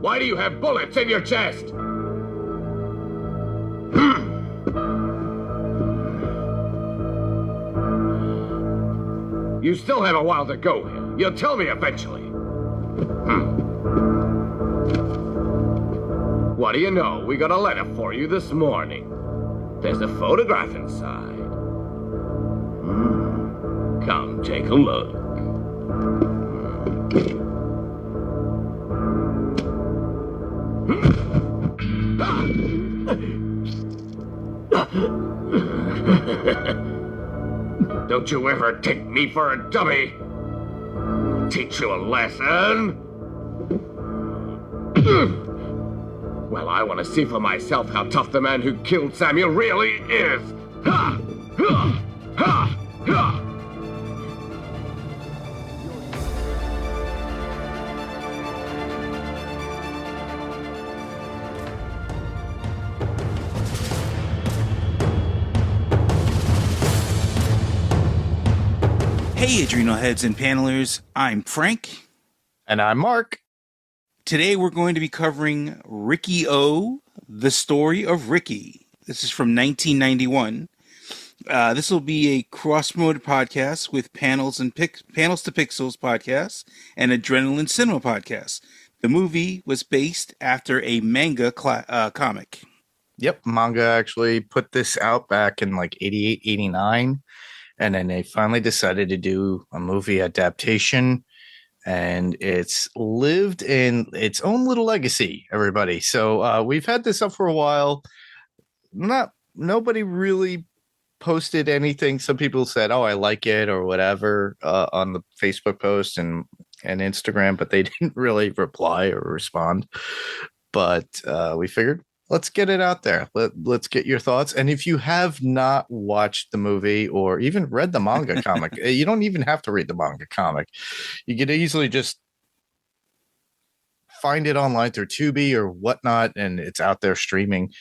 Why do you have bullets in your chest? You still have a while to go here. You'll tell me eventually. What do you know? We got a letter for you this morning. There's a photograph inside. Come, take a look. Don't you ever take me for a dummy. I'll teach you a lesson. Well, I want to see for myself how tough the man who killed Samuel really is. Ha! Ha! Ha! Ha! Hey, Adrenalheads and Panelers, I'm Frank. And I'm Mark. Today we're going to be covering Riki Oh, the story of Riki. This is from 1991. This will be a cross-promoted podcast with Panels to Pixels podcast and Adrenaline Cinema podcast. The movie was based after a manga comic. Yep, Manga actually put this out back in like 88, 89. And then they finally decided to do a movie adaptation. And it's lived in its own little legacy, everybody. So we've had this up for a while. Nobody really posted anything. Some people said, "Oh, I like it" or whatever on the Facebook post and Instagram, but they didn't really reply or respond. But we figured, let's get it out there. Let's get your thoughts. And if you have not watched the movie or even read the manga comic, you don't even have to read the manga comic. You could easily just find it online through Tubi or whatnot, and it's out there streaming.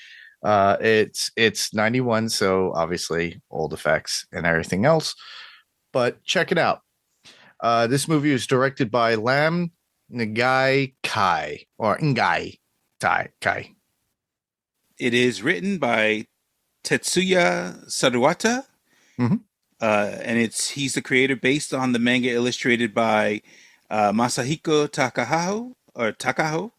It's 91, so obviously old effects and everything else. But check it out. This movie was directed by Lam Ngai Kai or Ngai Kai. It is written by Tetsuya Sadawata, and he's the creator based on the manga illustrated by Masahiko Takaho.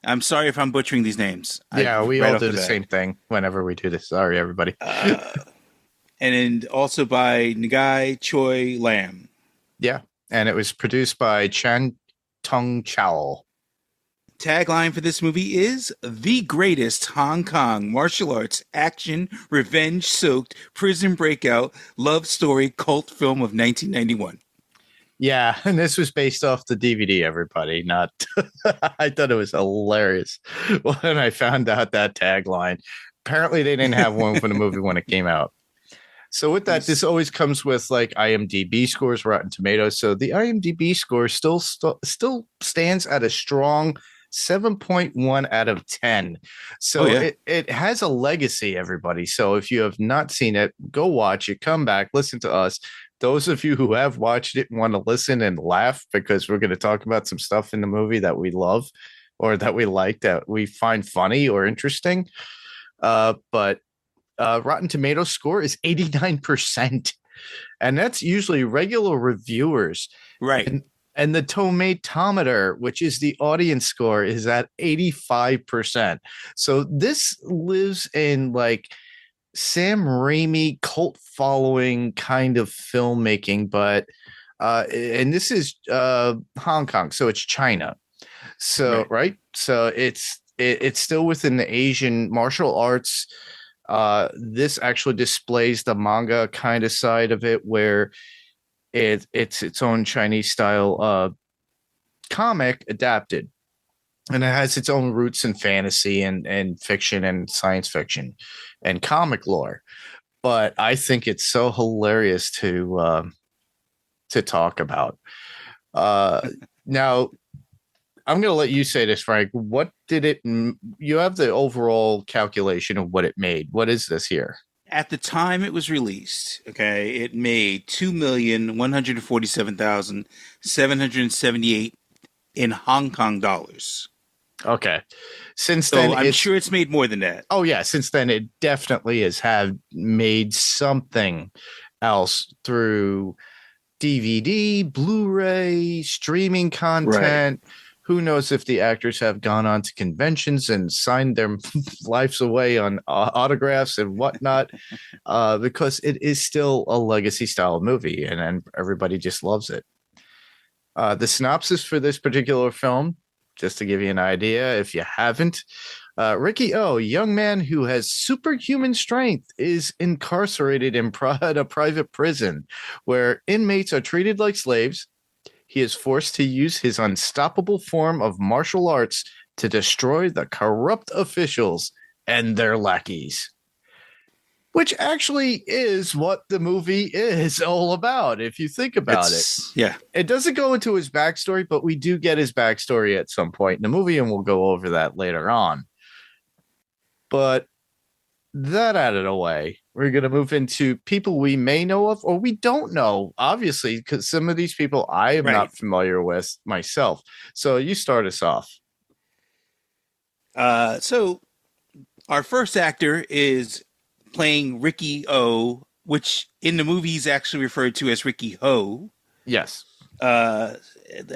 I'm sorry if I'm butchering these names. Yeah, we all do the same thing whenever we do this. Sorry, everybody. And then also by Nagai Choi Lam. Yeah, and it was produced by Chan Tong Chao. Tagline for this movie is the greatest Hong Kong martial arts action revenge-soaked prison breakout love story cult film of 1991. Yeah, and this was based off the DVD, everybody. Not, I thought it was hilarious when I found out that tagline. Apparently, they didn't have one for the movie when it came out. So with that, this always comes with like IMDb scores, Rotten Tomatoes. So the IMDb score still stands at a strong 7.1 out of 10. So it has a legacy, everybody. So if you have not seen it, go watch it, come back, listen to us. Those of you who have watched it and want to listen and laugh, because we're going to talk about some stuff in the movie that we love or that we like, that we find funny or interesting. But Rotten Tomatoes score is 89%. And that's usually regular reviewers. Right. And the tomatometer, which is the audience score, is at 85%. So this lives in like Sam Raimi cult following kind of filmmaking, but and this is Hong Kong, so it's China. So right. So it's still within the Asian martial arts. This actually displays the manga kind of side of it, where it's its own Chinese style comic adapted, and it has its own roots in fantasy and fiction and science fiction and comic lore. But I think it's so hilarious to talk about. Now, I'm going to let you say this, Frank. What did it? You have the overall calculation of what it made. What is this here? At the time it was released, it made $2,147,778 in Hong Kong dollars. Okay. Since So then, I'm sure it's made more than that. Oh yeah, since then it definitely has have made something else through DVD, Blu-ray, streaming content. Who knows if the actors have gone on to conventions and signed their lives away on autographs and whatnot, because it is still a legacy style movie, and everybody just loves it. The synopsis for this particular film, just to give you an idea, if you haven't, Riki Oh, young man who has superhuman strength, is incarcerated in a private prison where inmates are treated like slaves. He is forced to use his unstoppable form of martial arts to destroy the corrupt officials and their lackeys. Which actually is what the movie is all about, if you think about it. Yeah. It doesn't go into his backstory, but we do get his backstory at some point in the movie, and we'll go over that later on. But that out of the way, we're going to move into people we may know of or we don't know, obviously, because some of these people I am not familiar with myself. So you start us off. So our first actor is playing Riki Oh, which in the movie is actually referred to as Riki Ho. Yes. The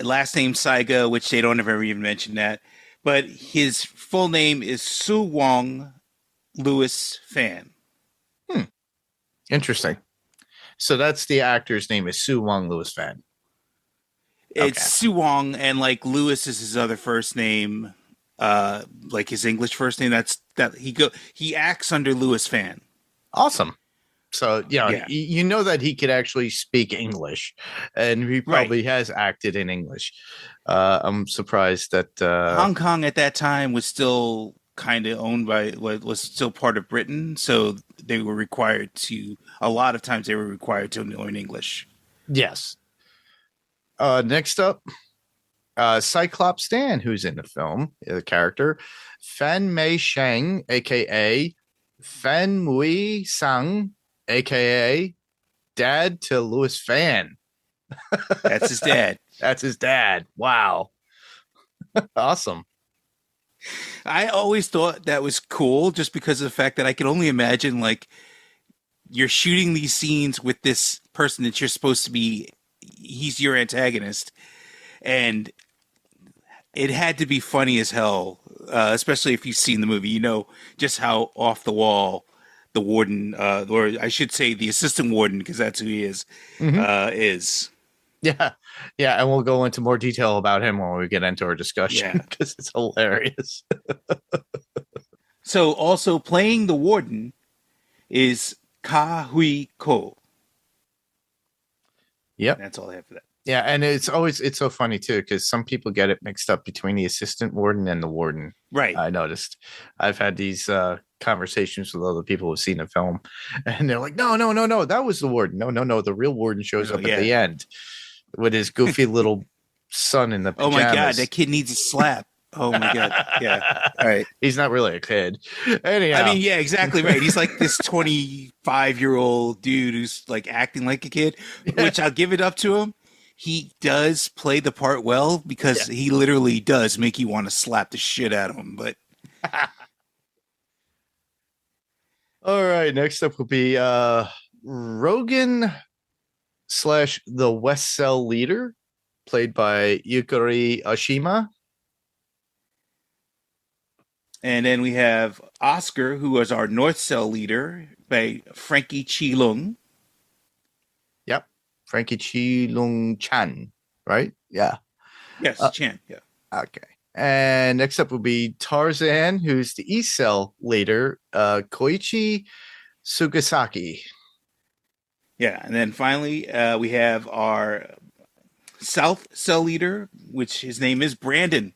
last name Saiga, which they don't ever even mention that. But his full name is Su Wong Lewis Fan. Interesting. So that's the actor's name is Su Wong Lewis Fan. It's Su Wong, and like Lewis is his other first name, like his English first name. He acts under Lewis Fan. Awesome. So you know that he could actually speak English, and he probably has acted in English. I'm surprised that Hong Kong at that time was still kind of owned by was still part of Britain, so they were required to. A lot of times they were required to learn English. Yes. Next up, Cyclops Stan, who's in the film, the character Fan Mei Sheng, aka Fan Mui Sang, aka Dad to Lewis Fan. That's his dad. That's his dad. Wow. Awesome. I always thought that was cool just because of the fact that I could only imagine, like, you're shooting these scenes with this person that you're supposed to be, he's your antagonist, and it had to be funny as hell, especially if you've seen the movie. You know just how off the wall the warden, or I should say the assistant warden, because that's who he is. Yeah, and we'll go into more detail about him when we get into our discussion, because it's hilarious. So also playing the warden is Ka Hui Ko. Yep. That's all I have for that. Yeah, and it's so funny too, because some people get it mixed up between the assistant warden and the warden. Right. I noticed. I've had these conversations with other people who've seen the film, and they're like, no, that was the warden. No, the real warden shows up at the end with his goofy little son in the pajamas. Oh my God, that kid needs a slap. Oh my God. Yeah. All right. He's not really a kid. Anyhow. I mean, yeah, exactly right. He's like this 25-year-old dude who's like acting like a kid, which I'll give it up to him. He does play the part well, because he literally does make you want to slap the shit out of him. But all right, next up will be Rogan / the West Cell leader, played by Yukari Oshima. And then we have Oscar, who was our North Cell leader, by Frankie Chi Lung. Yep. Frankie Chi Lung Chan, right? Yeah. Yes, Chan. Yeah. Okay. And next up will be Tarzan, who's the East Cell leader, Koichi Sugasaki. Yeah. And then finally, we have our South Cell leader, which his name is Brandon.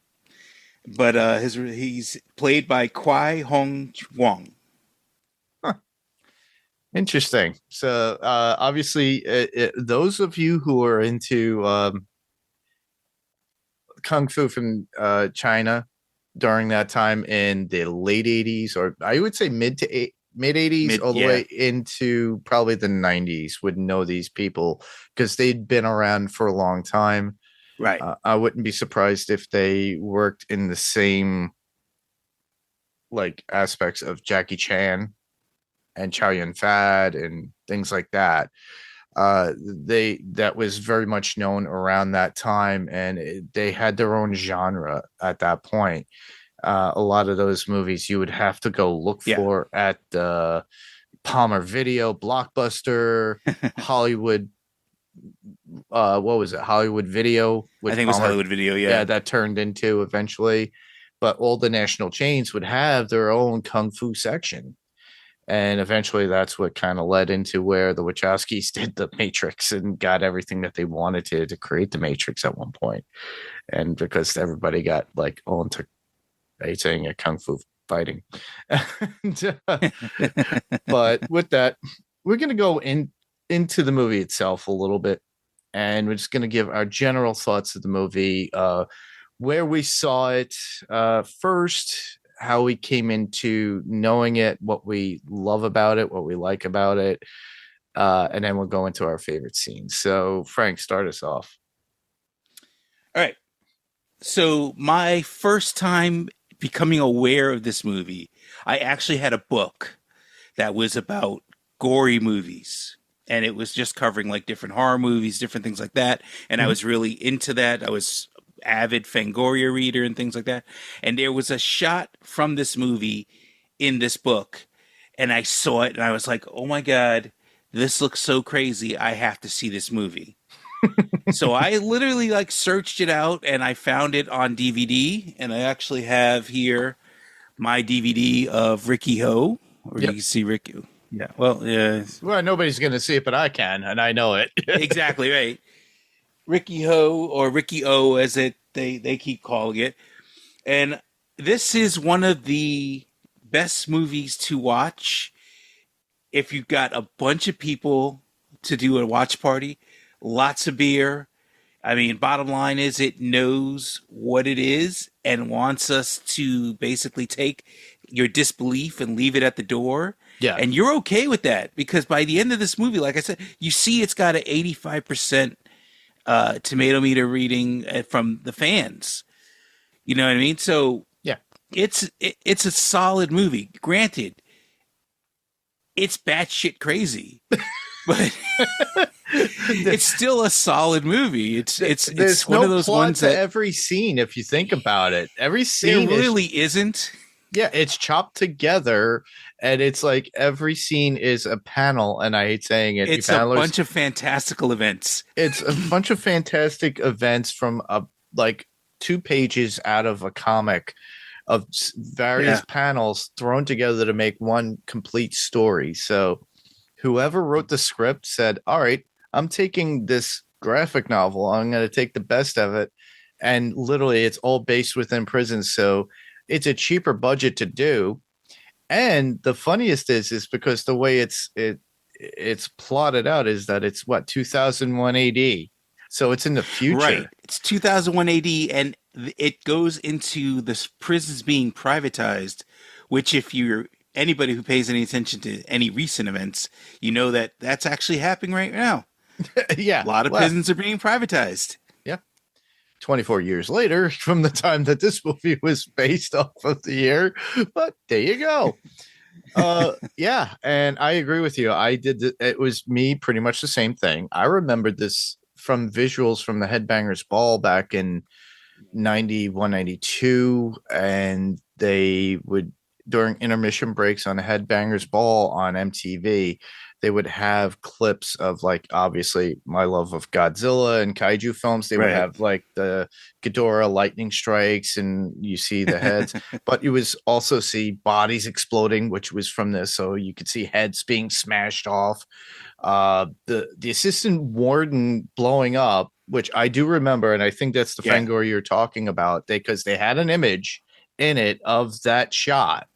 But he's played by Kwai Hong Wong. Huh. Interesting. So obviously, those of you who are into Kung Fu from China during that time in the late 80s, or I would say mid 80s, all the way into probably the 90s, would know these people because they'd been around for a long time. Right. I wouldn't be surprised if they worked in the same like aspects of Jackie Chan and Chow Yun Fat and things like that. That was very much known around that time, and they had their own genre at that point. A lot of those movies you would have to go look Yeah. for at the Palmer Video, Blockbuster, Hollywood. What was it? Hollywood Video. I think it was Hollywood Video. Yeah, that turned into eventually. But all the national chains would have their own kung fu section. And eventually that's what kind of led into where the Wachowskis did the Matrix and got everything that they wanted to create the Matrix at one point. And because everybody got like onto saying a kung fu fighting. But with that, we're going to go into the movie itself a little bit. And we're just going to give our general thoughts of the movie, where we saw it first, how we came into knowing it, what we love about it, what we like about it. And then we'll go into our favorite scenes. So, Frank, start us off. All right. So my first time becoming aware of this movie, I actually had a book that was about gory movies. And it was just covering like different horror movies, different things like that. And I was really into that. I was avid Fangoria reader and things like that. And there was a shot from this movie in this book. And I saw it and I was like, oh my God, this looks so crazy. I have to see this movie. So I literally like searched it out and I found it on DVD. And I actually have here my DVD of Riki Oh, or you can see Riki. Yeah. Well, yeah. Well, nobody's going to see it, but I can, and I know it. Exactly right. Riki Ho, or Riki Oh, as they keep calling it. And this is one of the best movies to watch if you've got a bunch of people to do a watch party, lots of beer. I mean, bottom line is it knows what it is and wants us to basically take your disbelief and leave it at the door. Yeah. And you're okay with that because by the end of this movie, like I said, you see it's got an 85% tomato meter reading from the fans. You know what I mean? So yeah, it's a solid movie. Granted, it's batshit crazy, but it's still a solid movie. It's one no of those plot ones to that every scene. If you think about it, every scene there really isn't. Yeah, it's chopped together, and it's like every scene is a panel. And I hate saying it. It's a bunch of fantastical events. It's a bunch of fantastic events from like 2 pages out of a comic of various panels thrown together to make one complete story. So whoever wrote the script said, all right, I'm taking this graphic novel. I'm going to take the best of it. And literally it's all based within prisons. So it's a cheaper budget to do. And the funniest is because the way it's plotted out is that it's 2001 AD. So it's in the future. Right. It's 2001 AD, and it goes into the prisons being privatized, which if you're anybody who pays any attention to any recent events, you know that that's actually happening right now. Yeah. A lot of prisons are being privatized. Yeah. 24 years later from the time that this movie was based off of the year, but there you go. Yeah, and I agree with you. It was me pretty much the same thing. I remembered this from visuals from the Headbangers Ball back in 91, 92, and they would, during intermission breaks on the Headbangers Ball on MTV, they would have clips of, like, obviously my love of Godzilla and kaiju films. They would have like the Ghidorah lightning strikes and you see the heads, but you was also see bodies exploding, which was from this. So you could see heads being smashed off. The assistant warden blowing up, which I do remember. And I think that's the Fangor you're talking about, because they had an image in it of that shot.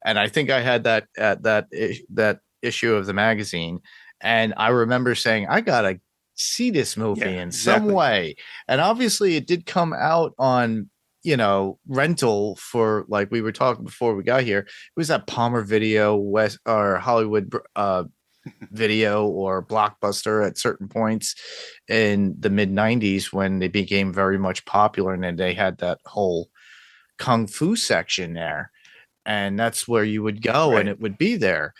And I think I had that issue of the magazine, and I remember saying, I gotta see this movie in some way. And obviously it did come out on, rental for, like we were talking before we got here. It was that Palmer Video, West or Hollywood Video or Blockbuster at certain points in the mid 90s when they became very much popular, and then they had that whole kung fu section there, and that's where you would go and Right. it would be there.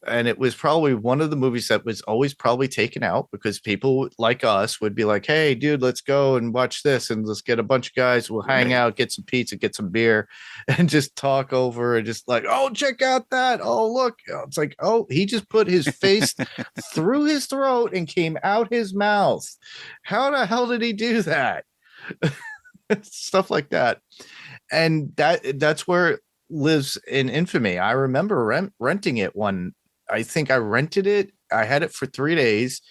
And it was probably one of the movies that was always probably taken out because people like us would be like, hey dude, let's go and watch this, and let's get a bunch of guys, we'll hang Right. out, get some pizza, get some beer, and just talk over and just like, oh, check out that, oh look, it's like, oh, he just put his face through his throat and came out his mouth. How the hell did he do that? Stuff like that. And that's where it lives in infamy. I remember renting it I think I rented it. I had it for 3 days.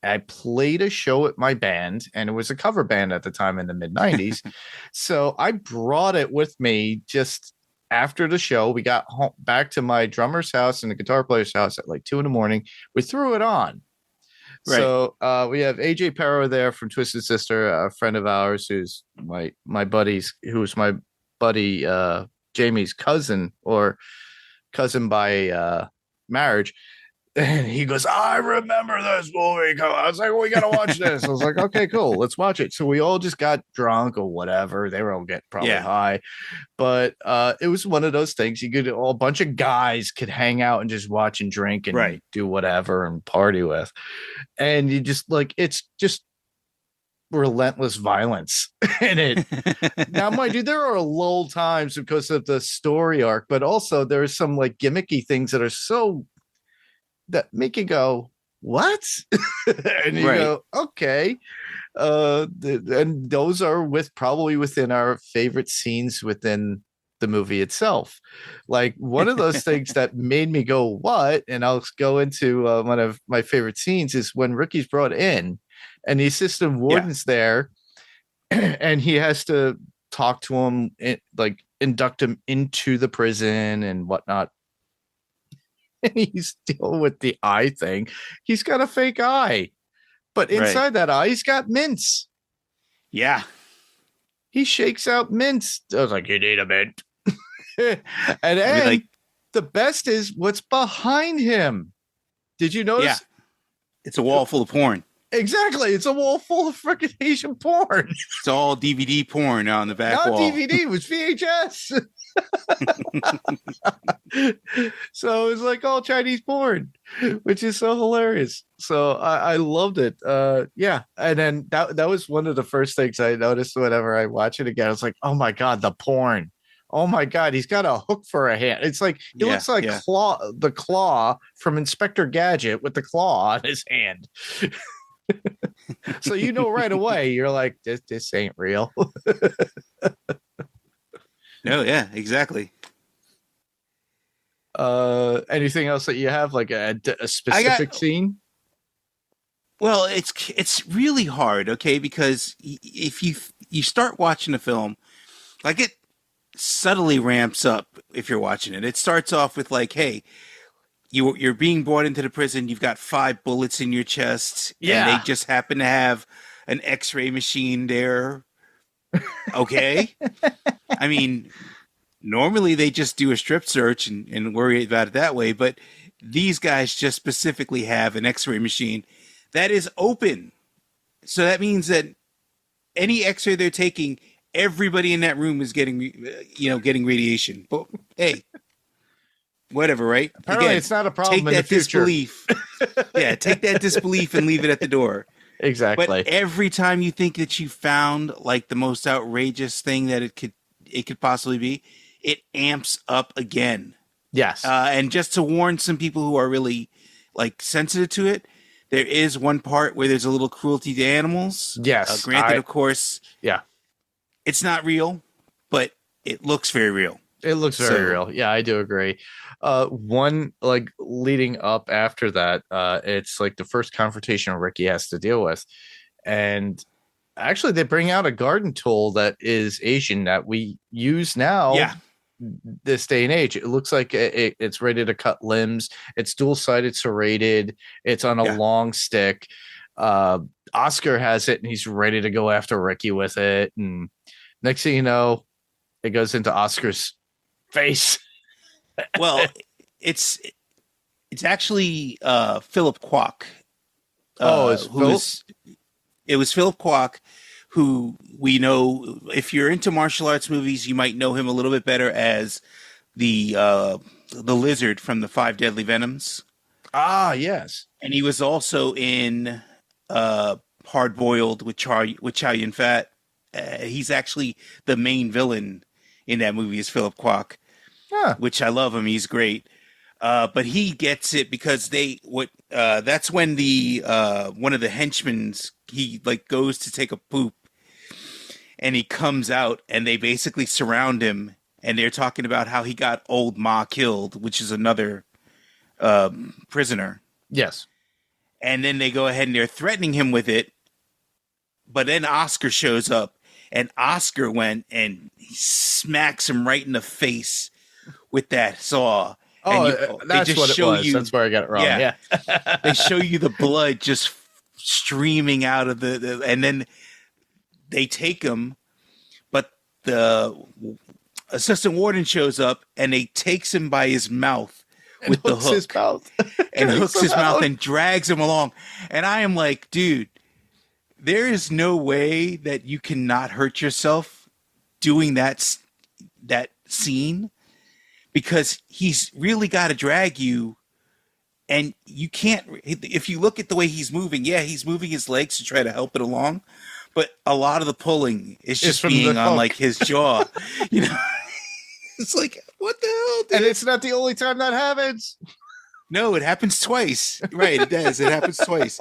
I played a show at my band, and it was a cover band at the time in the mid 90s. So I brought it with me just after the show. We got home, back to my drummer's house and the guitar player's house at like 2 a.m. We threw it on. Right. So we have AJ Perro there from Twisted Sister, a friend of ours who's my buddy's, who's my buddy Jamie's cousin, or cousin by marriage. And he goes, I remember this movie. I was like, well, we got to watch this. I was like, okay, cool. Let's watch it. So we all just got drunk or whatever. They were all getting probably high. But it was one of those things you could, a bunch of guys could hang out and just watch and drink and do whatever and party with. And you just like, it's just relentless violence in it. Now, mind you, there are lull times because of the story arc, but also there's some like gimmicky things that are so that make you go, what? And you go, okay. And those are probably within our favorite scenes within the movie itself. Like one of those things that made me go, what? And I'll go into one of my favorite scenes is when Ricky's brought in and the assistant warden's there and he has to talk to him, like induct him into the prison and whatnot. And he's dealing with the eye thing. He's got a fake eye, but inside that eye, he's got mints. Yeah. He shakes out mints. I was like, you need a mint. And then the best is what's behind him. Did you notice? Yeah. It's a wall full of porn. Exactly. It's a wall full of freaking Asian porn. It's all DVD porn on the back wall. Not DVD, it was VHS. So it was like all Chinese porn, which is so hilarious. So I loved it. Yeah. And then that was one of the first things I noticed whenever I watch it again. I was like, oh my God, the porn. Oh my God, he's got a hook for a hand. It's like it looks like the claw from Inspector Gadget with the claw on his hand. So you know right away, you're like, this ain't real. No, yeah, exactly. Anything else that you have, like a specific scene? Well, it's really hard, okay, because if you start watching a film, like it subtly ramps up if you're watching it. It starts off with like, hey, you're being brought into the prison, you've got 5 bullets in your chest, and they just happen to have an X-ray machine there. Okay. I mean, normally they just do a strip search and worry about it that way, but these guys just specifically have an X-ray machine that is open. So that means that any X-ray they're taking, everybody in that room is getting radiation. But hey, whatever, right? Apparently, it's not a problem in the future. Disbelief. Take that disbelief and leave it at the door. Exactly. But every time you think that you found like the most outrageous thing that it could possibly be, it amps up again. Yes. And just to warn some people who are really like sensitive to it, there is one part where there's a little cruelty to animals. Yes. Granted, of course. Yeah. It's not real, but it looks very real. It looks very real. Yeah, I do agree. One like leading up after that, it's like the first confrontation Ricky has to deal with, and actually they bring out a garden tool that is Asian that we use now. Yeah. This day and age, it looks like it's ready to cut limbs. It's dual-sided serrated. It's on a long stick. Oscar has it, and he's ready to go after Ricky with it. And next thing you know, it goes into Oscar's face. Well, it's It's actually Philip Kwok. Oh, it's Who Philip? is It was Philip Kwok, who we know, if you're into martial arts movies, you might know him a little bit better as the lizard from the Five Deadly Venoms, Ah, yes. and he was also in Hard Boiled with Chow Yun Fat. He's actually the main villain in that movie is Philip Kwok, Huh. which I love him. He's great. But he gets it because that's when the one of the henchmen's he like goes to take a poop and he comes out and they basically surround him and they're talking about how he got old Ma killed, which is another prisoner. Yes. And then they go ahead and they're threatening him with it. But then Oscar shows up and Oscar went and he smacks him right in the face with that saw. Oh, And that's what it was. That's where I got it wrong. Yeah. They show you the blood just streaming out of the and then they take him, but the assistant warden shows up and they takes him by his mouth with the hook. His mouth. And hooks his mouth and drags him along. And I am like, dude, there is no way that you cannot hurt yourself doing that scene, because he's really got to drag you, and you can't. If you look at the way he's moving, yeah, he's moving his legs to try to help it along, but a lot of the pulling is just being on like his jaw. You know, it's like, what the hell, dude? And it's not the only time that happens. No, it happens twice. Right, it does. It happens twice.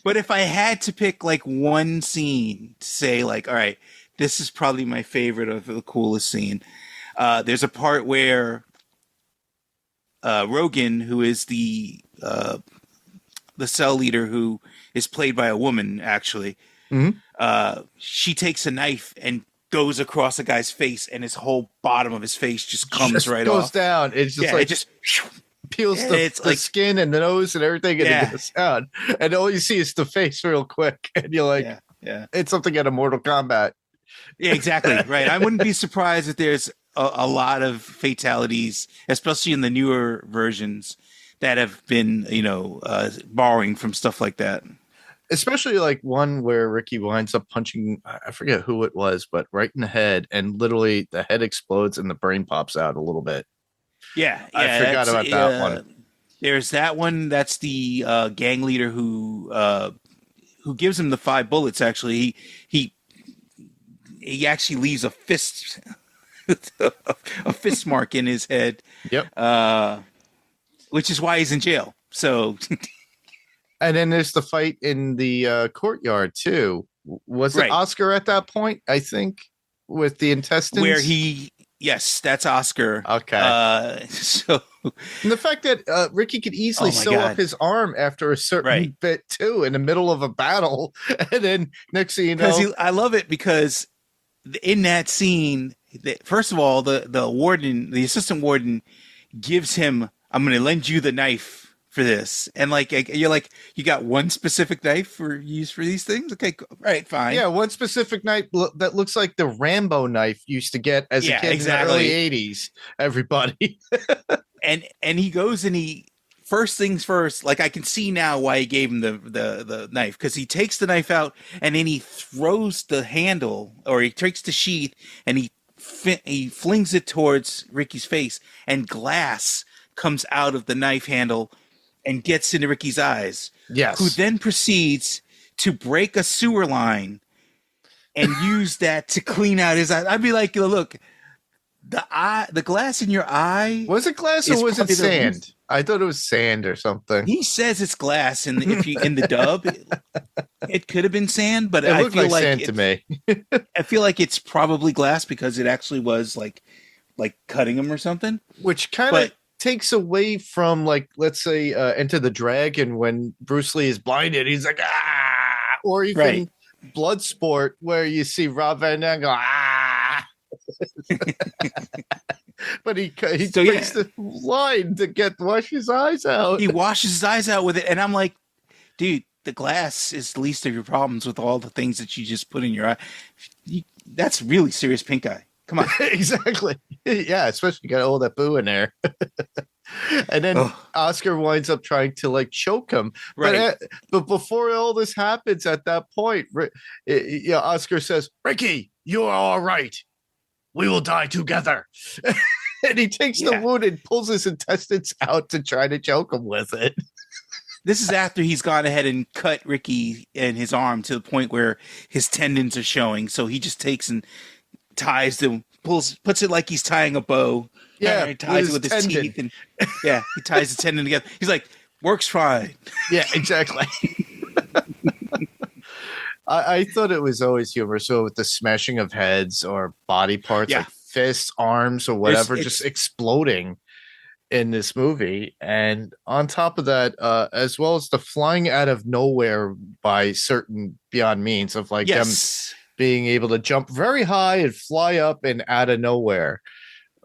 But if I had to pick like one scene to say like, all right, this is probably my favorite of the coolest scene. There's a part where Rogan, who is the cell leader, who is played by a woman, actually, she takes a knife and goes across a guy's face, and his whole bottom of his face just comes right off. Goes down. It's just like it just peels the like, skin and the nose and everything, and it goes down. And all you see is the face real quick, and you're like, it's something out of Mortal Kombat. Yeah, exactly. Right. I wouldn't be surprised if there's a lot of fatalities, especially in the newer versions, that have been, borrowing from stuff like that. Especially like one where Ricky winds up punching, I forget who it was, but right in the head, and literally the head explodes and the brain pops out a little bit. Yeah. I forgot about that one. There's that one. That's the gang leader who gives him the 5 bullets. Actually, he actually leaves a fist a fist mark in his head. Yep. Which is why he's in jail. So. And then there's the fight in the courtyard too. Was it Oscar at that point? I think with the intestines, where yes, that's Oscar. Okay. So and the fact that Ricky could easily sew up his arm after a certain bit too, in the middle of a battle, and then next thing you know, I love it because in that scene, first of all, the warden, the assistant warden, gives him, "I'm going to lend you the knife for this," and like you're like, you got one specific knife for use for these things? Okay, right, fine. Yeah, one specific knife that looks like the Rambo knife used to get as a kid in the early 80s. Everybody. and he goes and he, first things first, like I can see now why he gave him the knife, because he takes the knife out and then he throws the handle, or he takes the sheath and he flings it towards Ricky's face, and glass comes out of the knife handle and gets into Ricky's eyes. Yes. Who then proceeds to break a sewer line and use that to clean out his eyes. I'd be like, look, the glass in your eye. Was it glass or was it sand? I thought it was sand or something. He says it's glass, and if you in the dub, it could have been sand, but I feel like sand to me. I feel like it's probably glass because it actually was like cutting him or something. Which kind of takes away from, like, let's say Enter the Dragon, when Bruce Lee is blinded, he's like, ah, or even Bloodsport, where you see Rob Van Dam go, ah. But he takes the line to wash his eyes out. He washes his eyes out with it, and I'm like, dude, the glass is the least of your problems with all the things that you just put in your eye. That's really serious pink eye. Come on. Exactly. Yeah, especially got all that boo in there. And then Oh, Oscar winds up trying to like choke him. right. But before all this happens, at that point, Oscar says, "Ricky, you are all right. We will die together." And he takes the Yeah. wound and pulls his intestines out to try to choke him with it. This is after he's gone ahead and cut Ricky in his arm to the point where his tendons are showing. So he just takes and ties them, puts it like he's tying a bow. Yeah, He ties it with his tendon. teeth. And yeah, he ties the tendon together. He's like, works fine. Yeah, exactly. I thought it was always humor. So with the smashing of heads or body parts, Yeah. like fists, arms, or whatever, just exploding in this movie. And on top of that, as well as the flying out of nowhere by certain beyond means of like them being able to jump very high and fly up and out of nowhere,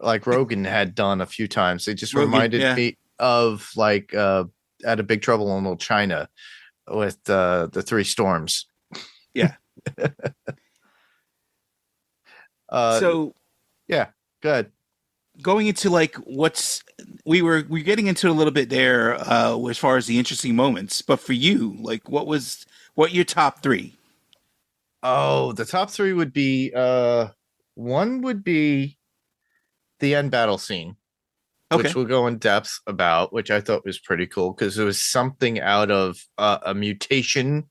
like Rogan had done a few times. It just reminded me of like out of Big Trouble in Little China with the three storms. Yeah. So yeah, good. Going into like we're getting into a little bit there as far as the interesting moments, but for you, like what your top three? Oh, the top three would be one would be the end battle scene, which we'll go in depth about, which I thought was pretty cool because it was something out of a mutation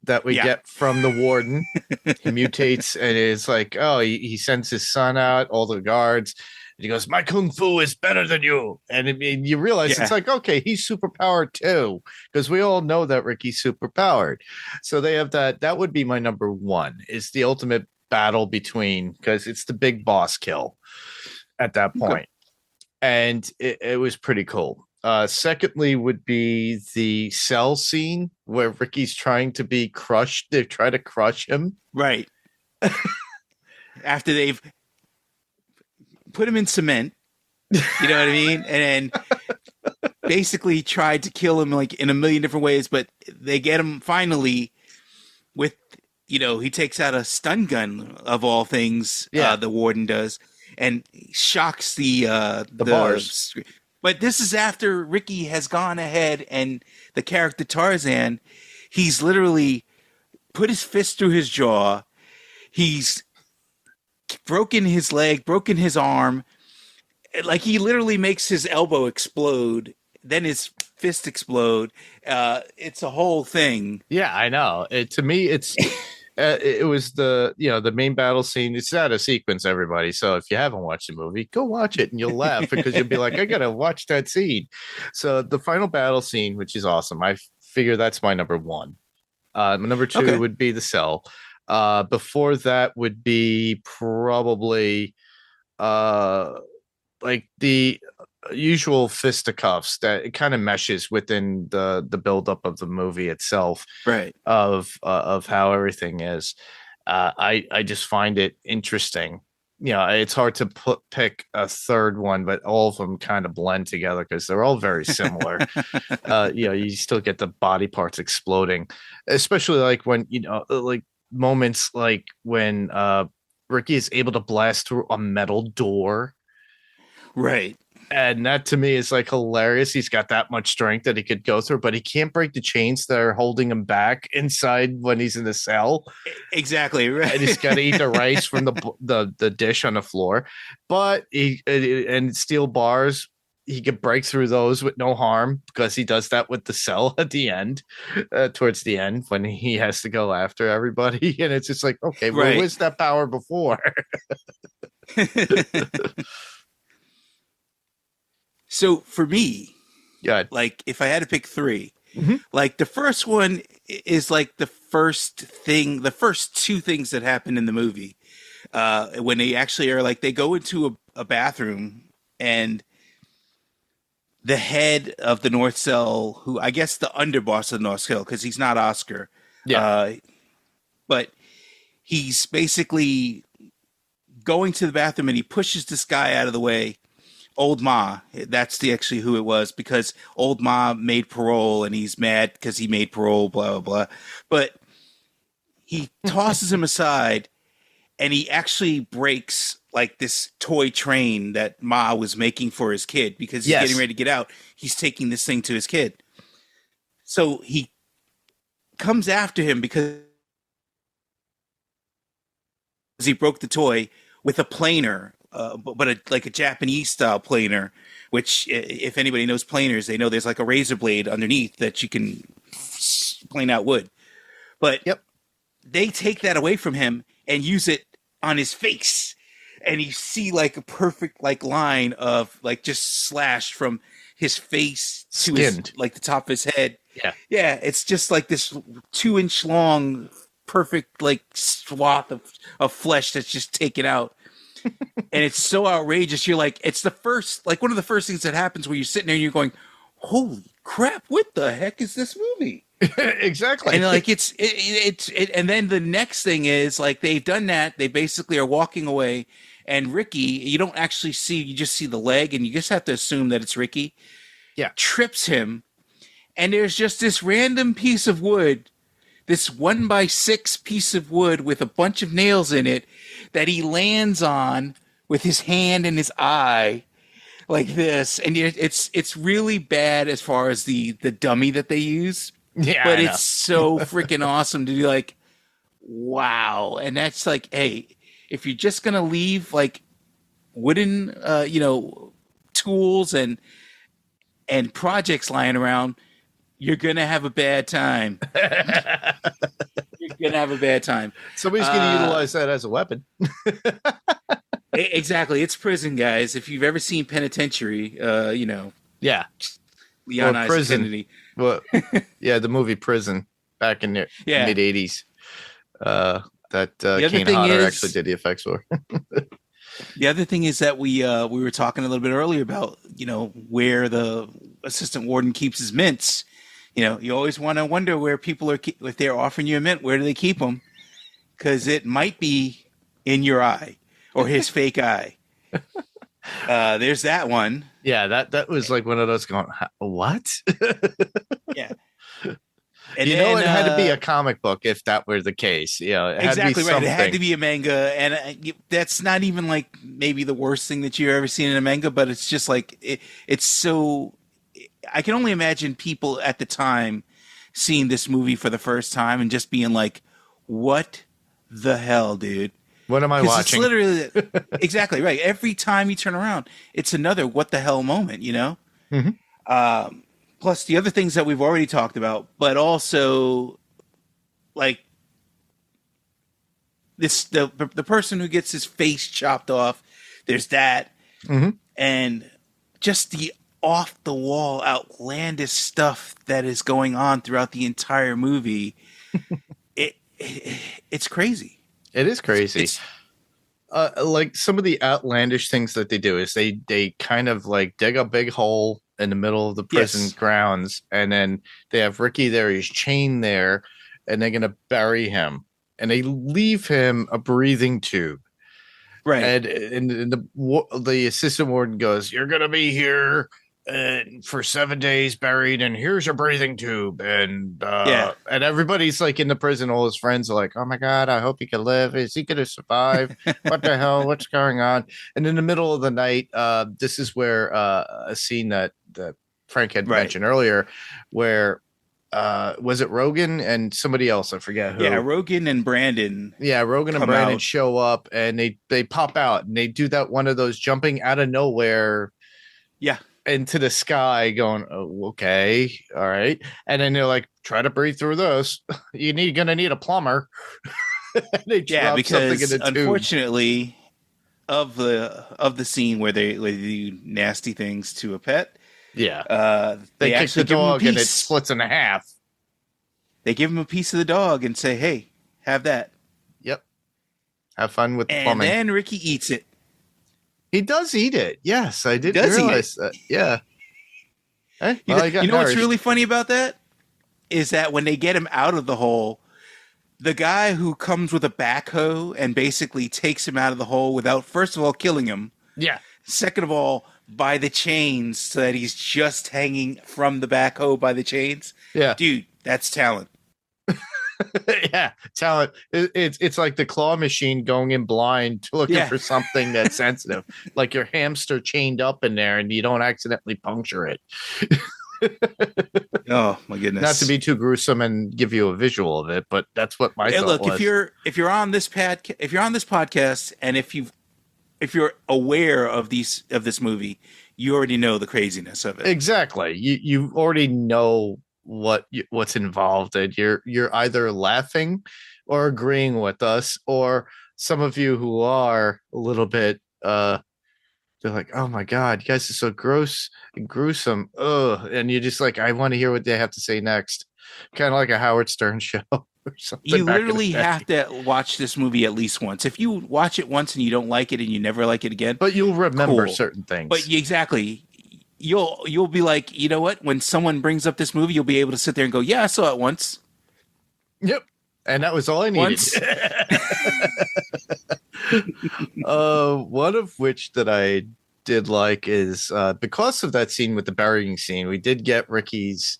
that we get from the warden. He mutates and it's like, oh, he sends his son out, all the guards. And he goes, "My kung fu is better than you." And you realize it's like, okay, he's superpowered too, because we all know that Ricky's superpowered. So they have that. That would be my number one, is the ultimate battle between, because it's the big boss kill at that point. And it was pretty cool. Secondly would be the cell scene where Ricky's trying to be crushed. They try to crush him. Right. After they've put him in cement, you know what I mean? And then basically tried to kill him like in a million different ways, but they get him finally with, he takes out a stun gun of all things, the warden does, and shocks the bars. But this is after Ricky has gone ahead and the character Tarzan, he's literally put his fist through his jaw. He's broken his leg, broken his arm. Like he literally makes his elbow explode, then his fist explode. It's a whole thing. Yeah, I know. To me, it's it was the main battle scene. It's out of sequence, everybody. So if you haven't watched the movie, go watch it and you'll laugh because you'll be like, I gotta watch that scene. So the final battle scene, which is awesome. I figure that's my number one. My number two would be the cell. Before that would be probably like the usual fisticuffs that it kind of meshes within the buildup of the movie itself, right? Of how everything is. I just find it interesting. It's hard to pick a third one, but all of them kind of blend together because they're all very similar. You still get the body parts exploding, especially like when like moments like when Ricky is able to blast through a metal door. Right. And that to me is like hilarious. He's got that much strength that he could go through, but he can't break the chains that are holding him back inside when he's in the cell. Exactly. Right. And he's got to eat the rice from the dish on the floor. But and steel bars, he could break through those with no harm because he does that with the cell at the end, towards the end when he has to go after everybody. And it's just like, okay, well, where's that power before? So for me, like if I had to pick three, like the first one is like the first two things that happen in the movie. When they actually are like, they go into a bathroom and the head of the North Cell, who I guess the underboss of the North Cell, because he's not Oscar. Yeah. But he's basically going to the bathroom and he pushes this guy out of the way. Old Ma, that's actually who it was, because Old Ma made parole and he's mad because he made parole, blah, blah, blah. But he tosses him aside and he actually breaks like this toy train that Ma was making for his kid because he's getting ready to get out. He's taking this thing to his kid. So he comes after him because he broke the toy with a planer, like a Japanese style planer, which if anybody knows planers, they know there's like a razor blade underneath that you can plane out wood. But they take that away from him and use it on his face. And you see like a perfect like line of like just slashed from his face to his, like the top of his head. Yeah. Yeah. It's just like this 2-inch long, perfect like swath of flesh that's just taken out. And it's so outrageous. You're like, it's the first, like one of the first things that happens where you're sitting there and you're going, holy crap, what the heck is this movie? Exactly. And like it's and then the next thing is like they've done that. They basically are walking away, and Ricky, you don't actually see, you just see the leg, and you just have to assume that it's Ricky. Yeah. Trips him, and there's just this random piece of wood, this 1x6 piece of wood with a bunch of nails in it that he lands on with his hand and his eye. Like this, and it's really bad as far as the dummy that they use. Yeah, but it's so freaking awesome to be like, wow. And that's like, hey, if you're just gonna leave like wooden, tools and projects lying around, you're gonna have a bad time. You're gonna have a bad time. Somebody's gonna utilize that as a weapon. Exactly, it's prison, guys. If you've ever seen Penitentiary, Yeah. Leon Isaac Kennedy. Well, yeah, the movie Prison back in the mid '80s. That Kane Hodder actually did the effects for. The other thing is that we were talking a little bit earlier about where the assistant warden keeps his mints. You always want to wonder where people are if they're offering you a mint, where do they keep them? Because it might be in your eye or his fake eye. There's that one. Yeah, that was like one of those going, what? Yeah. And it had to be a comic book if that were the case. It had exactly to be right. something. It had to be a manga, and that's not even like maybe the worst thing that you've ever seen in a manga, but it's just like it's so. I can only imagine people at the time seeing this movie for the first time and just being like, "What the hell, dude? What am I watching?" It's literally exactly right. Every time you turn around, it's another what the hell moment, Mm-hmm. Plus the other things that we've already talked about, but also like this the person who gets his face chopped off. There's that, and just the off the wall, outlandish stuff that is going on throughout the entire movie. It's crazy. It is crazy. Like some of the outlandish things that they do is they kind of like dig a big hole in the middle of the prison grounds, and then they have Ricky there, he's chained there, and they're gonna bury him, and they leave him a breathing tube. Right. And the assistant warden goes, "You're gonna be here for 7 days buried, and here's your breathing tube." And and everybody's like in the prison, all his friends are like, "Oh my god, I hope he can live. Is he gonna survive? What the hell? What's going on?" And in the middle of the night, this is where a scene that Frank had mentioned earlier, where was it Rogan and somebody else? I forget who. Yeah, Rogan and Brandon. Yeah, Rogan and Brandon show up, and they pop out, and they do that one of those jumping out of nowhere. Yeah. Into the sky going, "Oh, okay, all right." And then they're like, "Try to breathe through those. Gonna need a plumber." They drop because something in the unfortunately of the scene where they do nasty things to a pet. Yeah. They kick the dog and it splits in half. They give him a piece of the dog and say, "Hey, have that." Yep. Have fun with the plumbing. And then Ricky eats it. He does eat it. Yes, I did realize that. Yeah. You know what's really funny about that? Is that when they get him out of the hole, the guy who comes with a backhoe and basically takes him out of the hole without, first of all, killing him. Yeah. Second of all, by the chains so that he's just hanging from the backhoe by the chains. Yeah. Dude, that's talent. Yeah, talent. It's like the claw machine going in blind looking for something that's sensitive, like your hamster chained up in there, and you don't accidentally puncture it. Oh my goodness! Not to be too gruesome and give you a visual of it, but that's what my thought look, was. if you're on this podcast, and if you're aware of this movie, you already know the craziness of it. Exactly. You already know what's involved, and you're either laughing or agreeing with us, or some of you who are a little bit they're like, oh my god, you guys are so gross and gruesome. Ugh. And you're just like, I want to hear what they have to say next. Kind of like a Howard Stern show or something. You literally have to watch this movie at least once. If you watch it once and you don't like it and you never like it again, but you'll remember certain things. But exactly. You'll be like, you know what? When someone brings up this movie, you'll be able to sit there and go, yeah, I saw it once. Yep. And that was all I needed. One of which that I did like is because of that scene with the burying scene, we did get Ricky's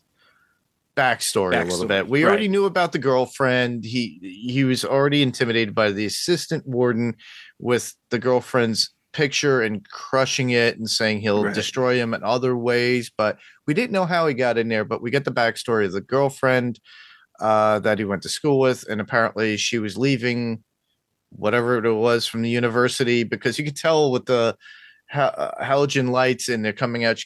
backstory a little bit. We already knew about the girlfriend. He was already intimidated by the assistant warden with the girlfriend's picture and crushing it and saying he'll destroy him in other ways, but we didn't know how he got in there. But we get the backstory of the girlfriend that he went to school with, and apparently she was leaving whatever it was from the university, because you could tell with the halogen lights and they're coming out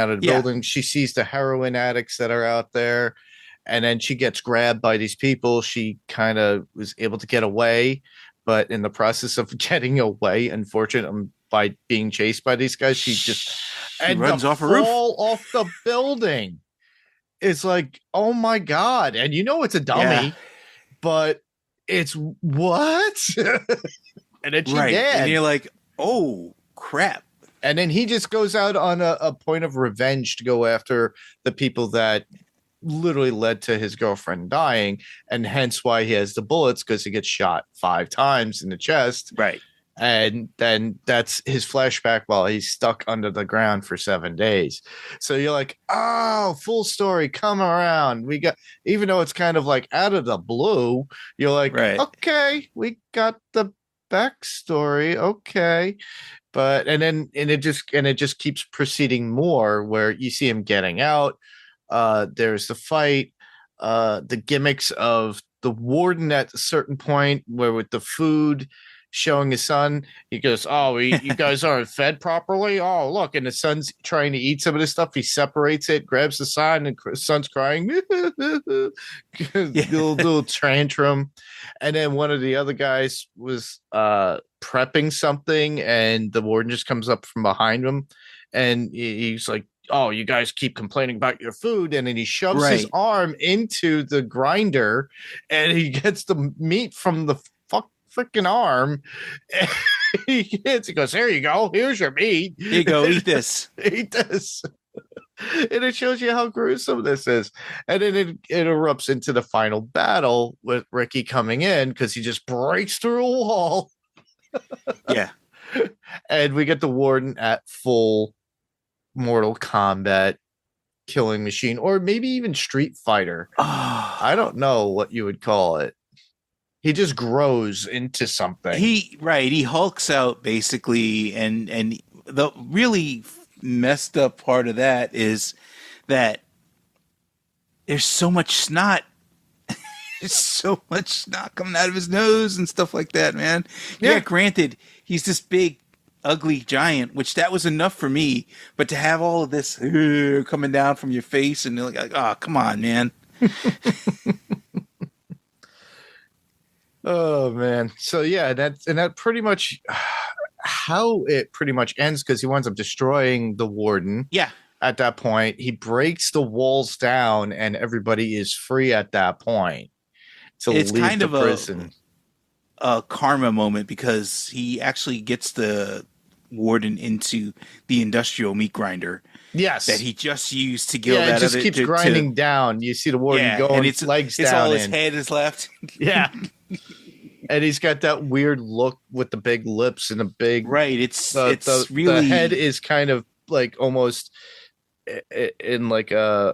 of the building. She sees the heroin addicts that are out there, and then she gets grabbed by these people. She kind of was able to get away, but in the process of getting away, unfortunately, by being chased by these guys, she runs off a roof, off the building. It's like, oh my god. And you know it's a dummy, but it's what? And then she did. And you're like, oh crap. And then he just goes out on a point of revenge to go after the people that literally led to his girlfriend dying, and hence why he has the bullets, because he gets shot 5 times in the chest. Right. And then that's his flashback while he's stuck under the ground for 7 days. So you're like, oh, full story, come around. We got, even though it's kind of like out of the blue, you're like, okay, we got the backstory. Okay. But and it just keeps proceeding more, where you see him getting out. There's the fight, the gimmicks of the warden at a certain point, where with the food showing his son, he goes, oh, you guys aren't fed properly. Oh, look. And the son's trying to eat some of this stuff. He separates it, grabs the son, and the son's crying. little tantrum. And then one of the other guys was prepping something, and the warden just comes up from behind him, and he's like, oh, you guys keep complaining about your food. And then he shoves his arm into the grinder, and he gets the meat from the freaking arm. He goes, here you go, here's your meat, here you go, eat this. Eat this. And it shows you how gruesome this is. And then it erupts into the final battle with Ricky coming in, because he just breaks through a wall. And we get the warden at full Mortal Kombat killing machine, or maybe even Street Fighter. I don't know what you would call it. He just grows into something. He hulks out basically, and the really messed up part of that is that there's so much snot. There's so much snot coming out of his nose and stuff like that, man. Yeah, granted, he's this big, ugly giant, which that was enough for me. But to have all of this coming down from your face, and like, oh, come on, man. Oh man. So yeah, that pretty much how it pretty much ends, because he winds up destroying the warden. Yeah. At that point, he breaks the walls down, and everybody is free at that point to leave kind the of prison. A karma moment, because he actually gets the warden into the industrial meat grinder. Yes, that he just used to get that. It just keeps grinding down. You see the warden going, and it's legs down. It's all his head is left. Yeah. And he's got that weird look with the big lips and the big It's the really, head is kind of like almost in like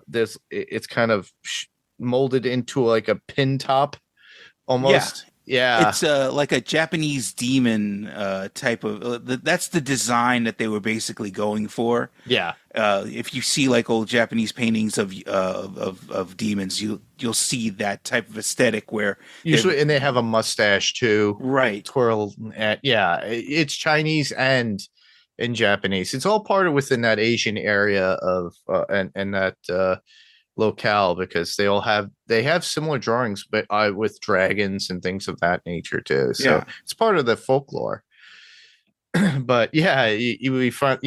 this. It's kind of molded into like a pin top almost. Yeah. It's like a Japanese demon type of. That's the design that they were basically going for. Yeah. If you see like old Japanese paintings of demons, you'll see that type of aesthetic where Usually, and they have a mustache too. right. Twirl. Yeah, it's Chinese and in Japanese. It's all part of within that Asian area of and that locale, because they have similar drawings, but with dragons and things of that nature too. So Yeah. it's part of the folklore. But yeah, we find,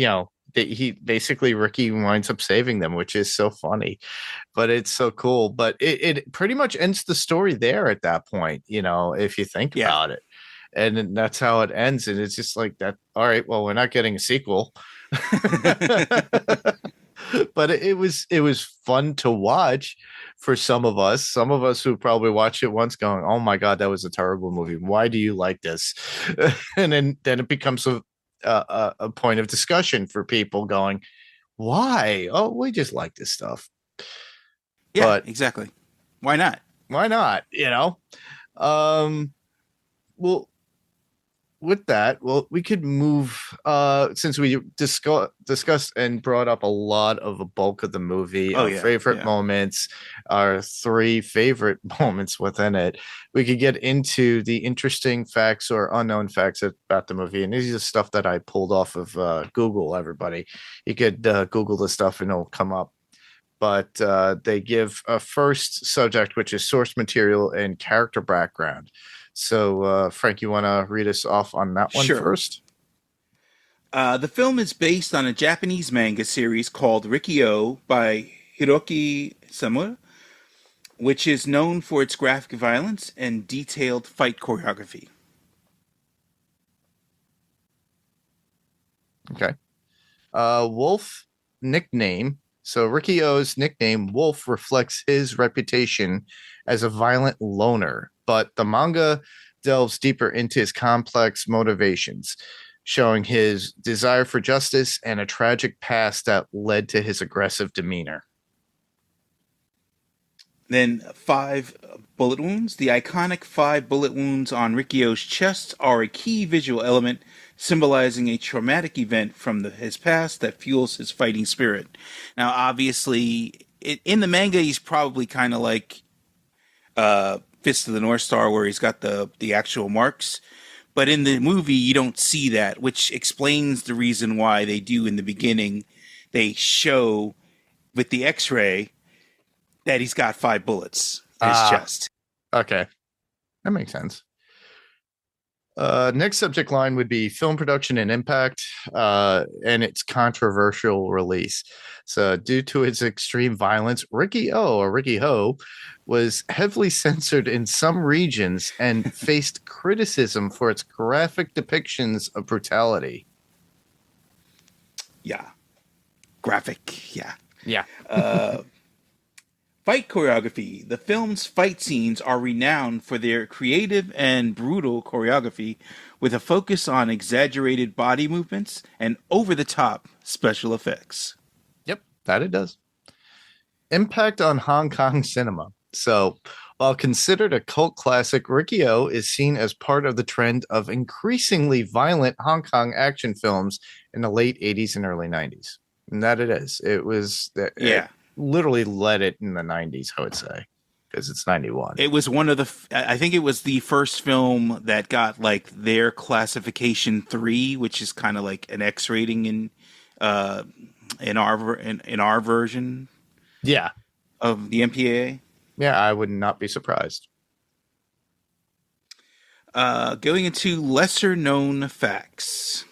he basically, Ricky winds up saving them, which is so funny, but it's so cool. But it pretty much ends the story there at that point, if you think Yeah. about it. And then that's how it ends. And it's just like that. All right, well, we're not getting a sequel. But it was fun to watch for some of us. Some of us who probably watched it once going, "Oh my God, that was a terrible movie. Why do you like this?" And then it becomes a point of discussion for people going, "Why? Oh, we just like this stuff." Yeah, But exactly. Why not? why not? Well, with that, we could move, since we discussed and brought up a lot of a bulk of the movie, our favorite moments, our 3 favorite moments within it. We could get into the interesting facts or unknown facts about the movie. And these are stuff that I pulled off of Google, everybody. You could Google the stuff and it'll come up. But they give a first subject, which is source material and character background. So, Frank, you want to read us off on that one first? The film is based on a Japanese manga series called Riki Oh by Hiroki Samura, which is known for its graphic violence and detailed fight choreography. Okay. Wolf nickname. So Riki Oh's nickname, Wolf, reflects his reputation as a violent loner, but the manga delves deeper into his complex motivations, showing his desire for justice and a tragic past that led to his aggressive demeanor. Then 5 bullet wounds. The iconic 5 bullet wounds on Riki Oh's chest are a key visual element symbolizing a traumatic event from his past that fuels his fighting spirit. Now, obviously, in the manga, he's probably kind of like Fist of the North Star, where he's got the actual marks. But in the movie, you don't see that, which explains the reason why they do in the beginning. They show with the X-ray that he's got 5 bullets in his chest. Okay. That makes sense. Next subject line would be film production and impact, and its controversial release. So, due to its extreme violence, Riki Oh, or Riki Ho, was heavily censored in some regions and faced criticism for its graphic depictions of brutality. Yeah. Graphic, yeah. Yeah. Fight choreography. The film's fight scenes are renowned for their creative and brutal choreography, with a focus on exaggerated body movements and over-the-top special effects. Yep, that it does. Impact on Hong Kong cinema. So, while considered a cult classic, Riki Oh is seen as part of the trend of increasingly violent Hong Kong action films in the late 80s and early 90s. And that it is. It was... Yeah. Literally led it in the 90s, I would say, because it's 91. It was one of I think it was the first film that got like their classification 3, which is kind of like an X rating in our version. Yeah. Of the MPAA. Yeah, I would not be surprised. Going into lesser known facts.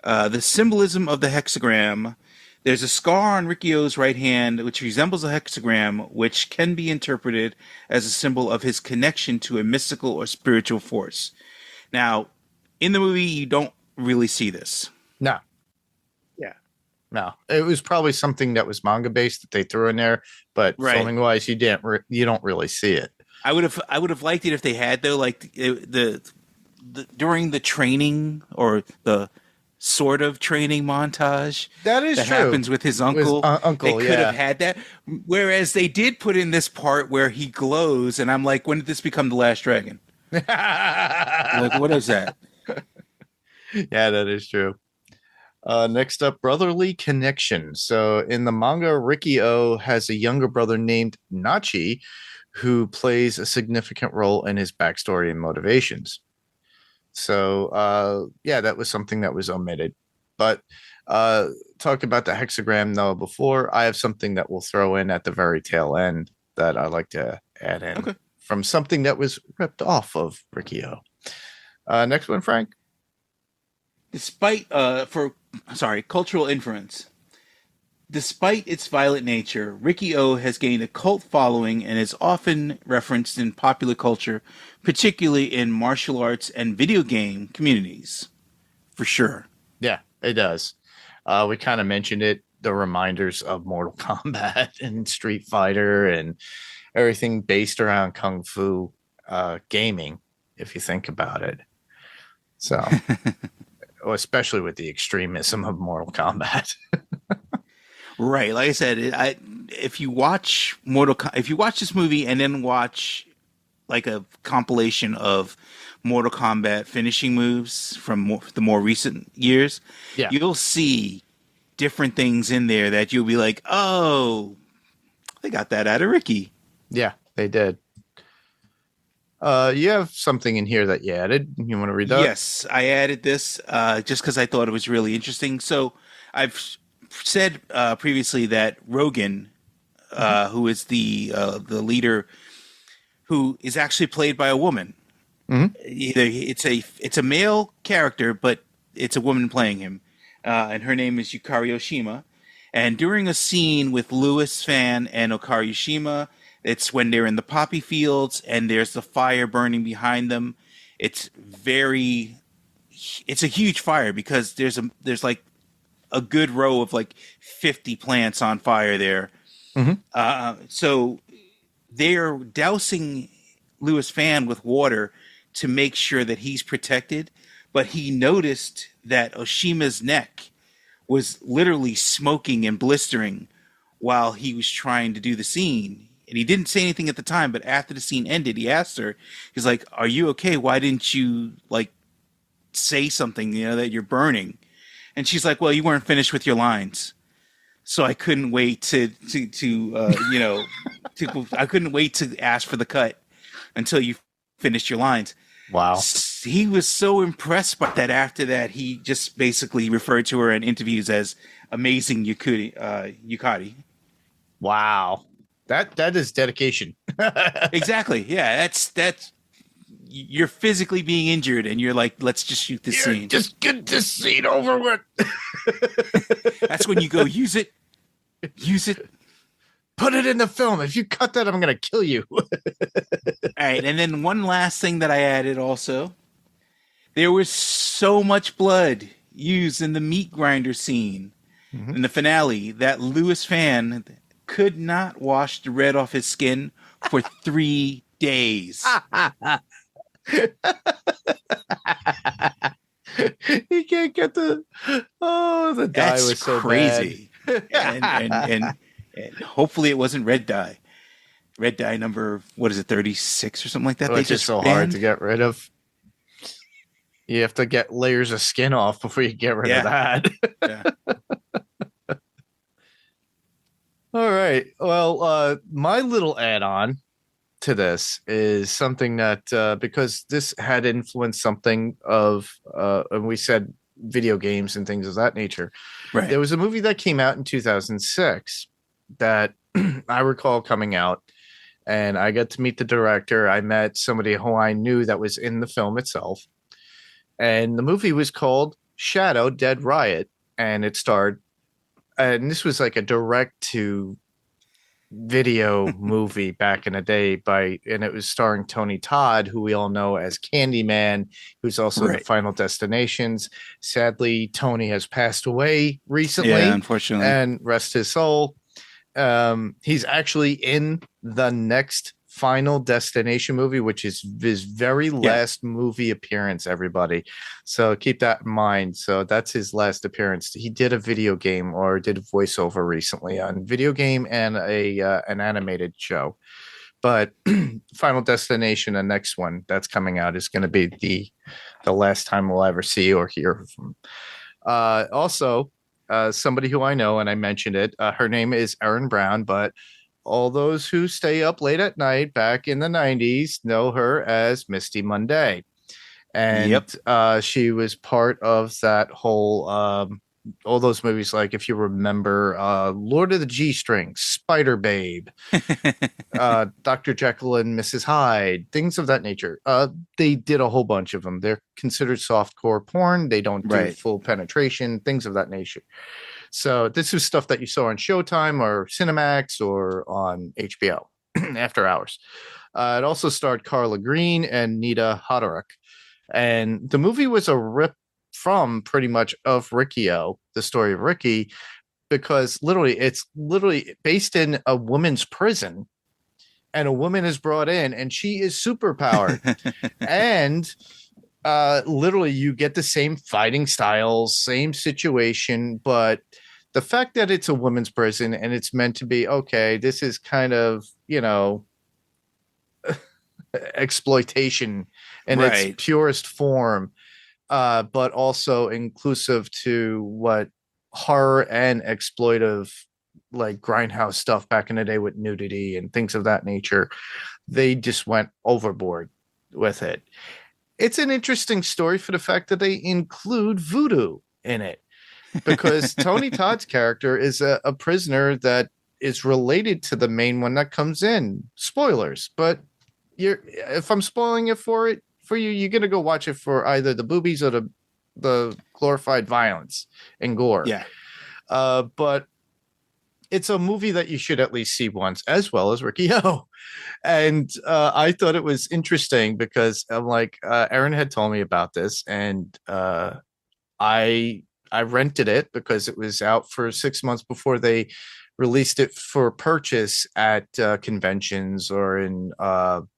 The symbolism of the hexagram. There's a scar on Riki Oh's right hand which resembles a hexagram, which can be interpreted as a symbol of his connection to a mystical or spiritual force. Now, in the movie, you don't really see this. No. Yeah. No. It was probably something that was manga based that they threw in there, but filming wise, you don't really see it. I would have liked it if they had, though, like the during the training or the sort of training montage That is true. happens with his uncle. Uncle, they could have had that. Whereas they did put in this part where he glows, and I'm like, when did this become the Last Dragon? Like, what is that? Yeah, that is true. Next up, brotherly connection. So in the manga, Riki Oh has a younger brother named Nachi, who plays a significant role in his backstory and motivations. So yeah, that was something that was omitted. But talk about the hexagram though before. I have something that we'll throw in at the very tail end that I like to add in from something that was ripped off of Riki Oh. Next one, Frank. Despite cultural inference. Despite its violent nature, Riki Oh has gained a cult following and is often referenced in popular culture, particularly in martial arts and video game communities. For sure. Yeah, it does. We kind of mentioned it, the reminders of Mortal Kombat and Street Fighter and everything based around Kung Fu gaming, if you think about it. So, especially with the extremism of Mortal Kombat. Right. Like I said, if you watch this movie and then watch like a compilation of Mortal Kombat finishing moves from the more recent years, you'll see different things in there that you'll be like, oh, they got that out of Riki. Yeah, they did. You have something in here that you added. You want to read that? Yes, I added this just because I thought it was really interesting. So I've said previously that Rogan, who is the leader, who is actually played by a woman. Mm-hmm. It's a male character, but it's a woman playing him, and her name is Yukari Oshima. And during a scene with Lewis Fan and Okari Oshima, it's when they're in the poppy fields and there's the fire burning behind them. It's a huge fire because there's like a good row of like 50 plants on fire there. Mm-hmm. So they're dousing Lewis Fan with water to make sure that he's protected. But he noticed that Oshima's neck was literally smoking and blistering while he was trying to do the scene. And he didn't say anything at the time, but after the scene ended, he asked her, he's like, "Are you okay? Why didn't you like say something, that you're burning?" And she's like, "Well, you weren't finished with your lines. So I couldn't wait to I couldn't wait to ask for the cut until you finished your lines." Wow. He was so impressed by that. After that, he just basically referred to her in interviews as amazing Yukari. Wow. That is dedication. Exactly. Yeah, that's you're physically being injured and you're like, let's just shoot this scene. Just get this scene over with. That's when you go, use it. Put it in the film. If you cut that, I'm going to kill you. All right. And then one last thing that I added also. There was so much blood used in the meat grinder scene in the finale that Lewis Fan could not wash the red off his skin for 3 days. He can't get the dye That's was so crazy. Bad. And hopefully it wasn't red dye. Red dye number, 36 or something like that? It's just so hard to get rid of. You have to get layers of skin off before you get rid of that. Yeah. All right. Well, my little add-on to this is something that because this had influenced something of, and we said video games and things of that nature. Right. There was a movie that came out in 2006 that I recall coming out, and I got to meet the director. I met somebody who I knew that was in the film itself, and the movie was called Shadow Dead Riot, and it starred. And this was like a direct to video movie back in the day and it was starring Tony Todd, who we all know as Candyman, who's also the Final Destinations. Sadly, Tony has passed away recently. Yeah, unfortunately. And rest his soul. He's actually in the next Final Destination movie, which is his very last movie appearance, everybody. So keep that in mind. So that's his last appearance. He did a video game or did a voiceover recently on video game and an animated show. But Final Destination, the next one that's coming out, is going to be the last time we'll ever see or hear from. Also, somebody who I know, and I mentioned it, her name is Erin Brown, but all those who stay up late at night back in the 90s know her as Misty Monday. And she was part of that whole, all those movies, like if you remember, Lord of the G-Strings, Spider Babe, Dr. Jekyll and Mrs. Hyde, things of that nature. They did a whole bunch of them. They're considered softcore porn. They don't do full penetration, things of that nature. So this is stuff that you saw on Showtime or Cinemax or on HBO after hours. It also starred Carla Green and Nita Hoderick. And the movie was a rip from pretty much of Riki Oh, the story of Riki, because it's literally based in a woman's prison. And a woman is brought in and she is super powered. And literally you get the same fighting styles, same situation, but the fact that it's a women's prison and it's meant to be, okay, this is kind of, exploitation in its purest form, but also inclusive to what horror and exploitive, like grindhouse stuff back in the day with nudity and things of that nature. They just went overboard with it. It's an interesting story for the fact that they include voodoo in it, because Tony Todd's character is a prisoner that is related to the main one that comes in. Spoilers, but if I'm spoiling it for you, you're gonna go watch it for either the boobies or the glorified violence and gore. Yeah. But it's a movie that you should at least see once, as well as Riki Oh. And I thought it was interesting because I'm like, Erin had told me about this, and I rented it because it was out for 6 months before they released it for purchase at conventions or in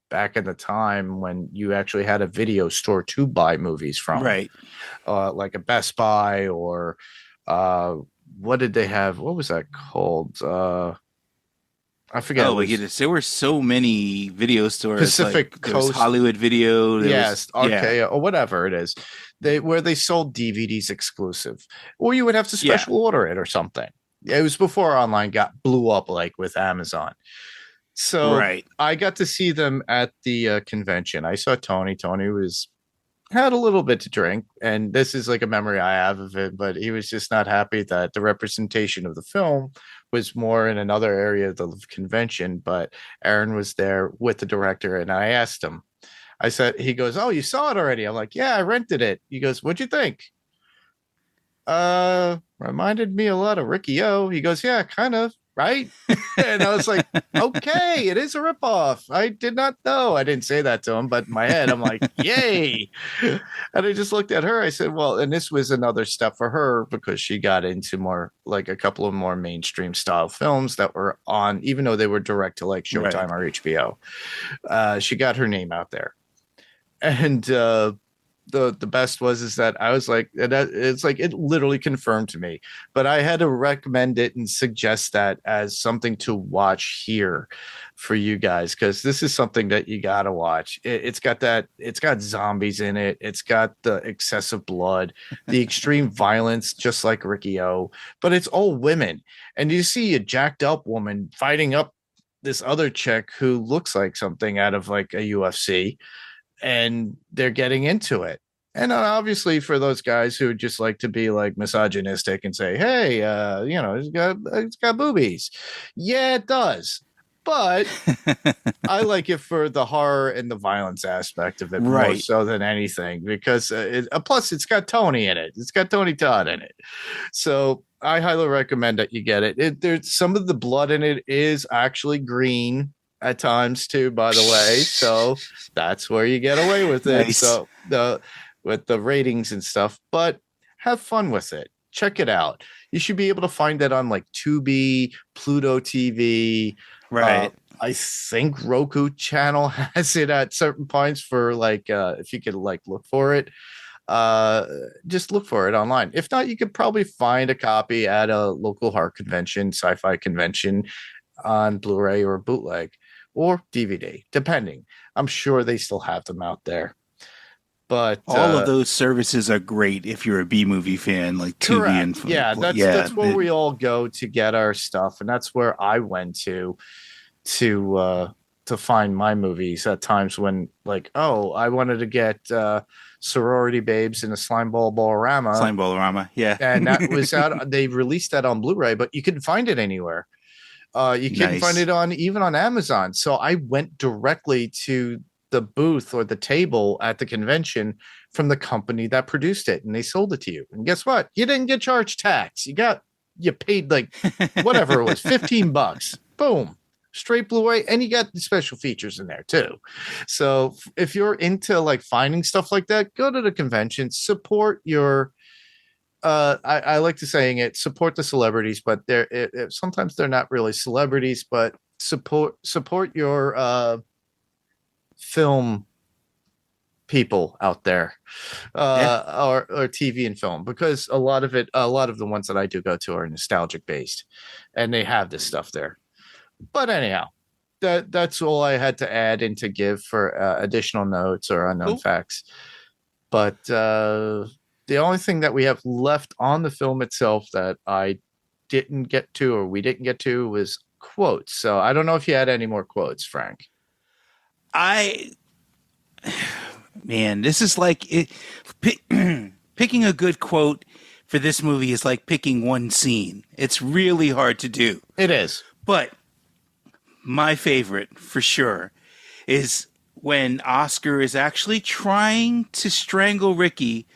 back in the time when you actually had a video store to buy movies from, like a Best Buy or what did they have? What was that called? I forget. Oh my goodness, there were so many video stores. Pacific Coast, Hollywood Video, Archaea, or whatever it is. Where they sold DVDs exclusive, or you would have to special order it or something. It was before online blew up like with Amazon. So I got to see them at the convention. I saw Tony. Tony had a little bit to drink, and this is like a memory I have of it, but he was just not happy that the representation of the film was more in another area of the convention. But Aaron was there with the director, and I asked him, he goes, "Oh, you saw it already?" I'm like, "Yeah, I rented it." He goes, "What'd you think?" Reminded me a lot of Riki Oh. He goes, "Yeah, kind of, right?" And I was like, "Okay, it is a ripoff. I did not know." I didn't say that to him, but in my head, I'm like, "Yay!" And I just looked at her. I said, "Well," and this was another step for her because she got into more like a couple of more mainstream style films that were on, even though they were direct to like Showtime or HBO. She got her name out there, and the best is that I was like, it's like it literally confirmed to me, but I had to recommend it and suggest that as something to watch here for you guys, because this is something that you gotta watch. It's got zombies in it, it's got the excessive blood, the extreme violence, just like Riki Oh, but it's all women, and you see a jacked up woman fighting up this other chick who looks like something out of like a UFC, and they're getting into it. And obviously for those guys who just like to be like misogynistic and say, "Hey, it's got boobies." Yeah, it does. But I like it for the horror and the violence aspect of it more so than anything, because plus it's got Tony in it. It's got Tony Todd in it. So I highly recommend that you get it. There's some of the blood in it is actually green at times too, by the way. So that's where you get away with it. Nice. So with the ratings and stuff, but have fun with it. Check it out. You should be able to find that on like Tubi, Pluto TV, I think Roku channel has it at certain points for like if you could like look for it. Just look for it online. If not, you could probably find a copy at a local horror convention, sci-fi convention on Blu-ray or bootleg or DVD, depending. I'm sure they still have them out there. But All of those services are great if you're a B movie fan, like Tubi and correct. Yeah, that's where we all go to get our stuff, and that's where I went to find my movies at times when like, oh, I wanted to get Sorority Babes in a Slime Ballorama, yeah. And that was out. They released that on Blu-ray, but you couldn't find it anywhere. You couldn't find it even on Amazon. So I went directly to the booth or the table at the convention from the company that produced it, and they sold it to you. And guess what? You didn't get charged tax. You paid like whatever it was, $15. Boom. Straight Blu-ray, and you got the special features in there too. So if you're into like finding stuff like that, go to the convention, support your I like to saying it, support the celebrities, but sometimes they're not really celebrities, but support your film people out there, or TV and film, because a lot of the ones that I do go to are nostalgic based, and they have this stuff there. But anyhow, that's all I had to add and to give for additional notes or unknown facts. But the only thing that we have left on the film itself that I didn't get to, or we didn't get to, was quotes. So I don't know if you had any more quotes, Frank. Man, this is like picking a good quote for this movie is like picking one scene. It's really hard to do. It is. But my favorite, for sure, is when Oscar is actually trying to strangle Ricky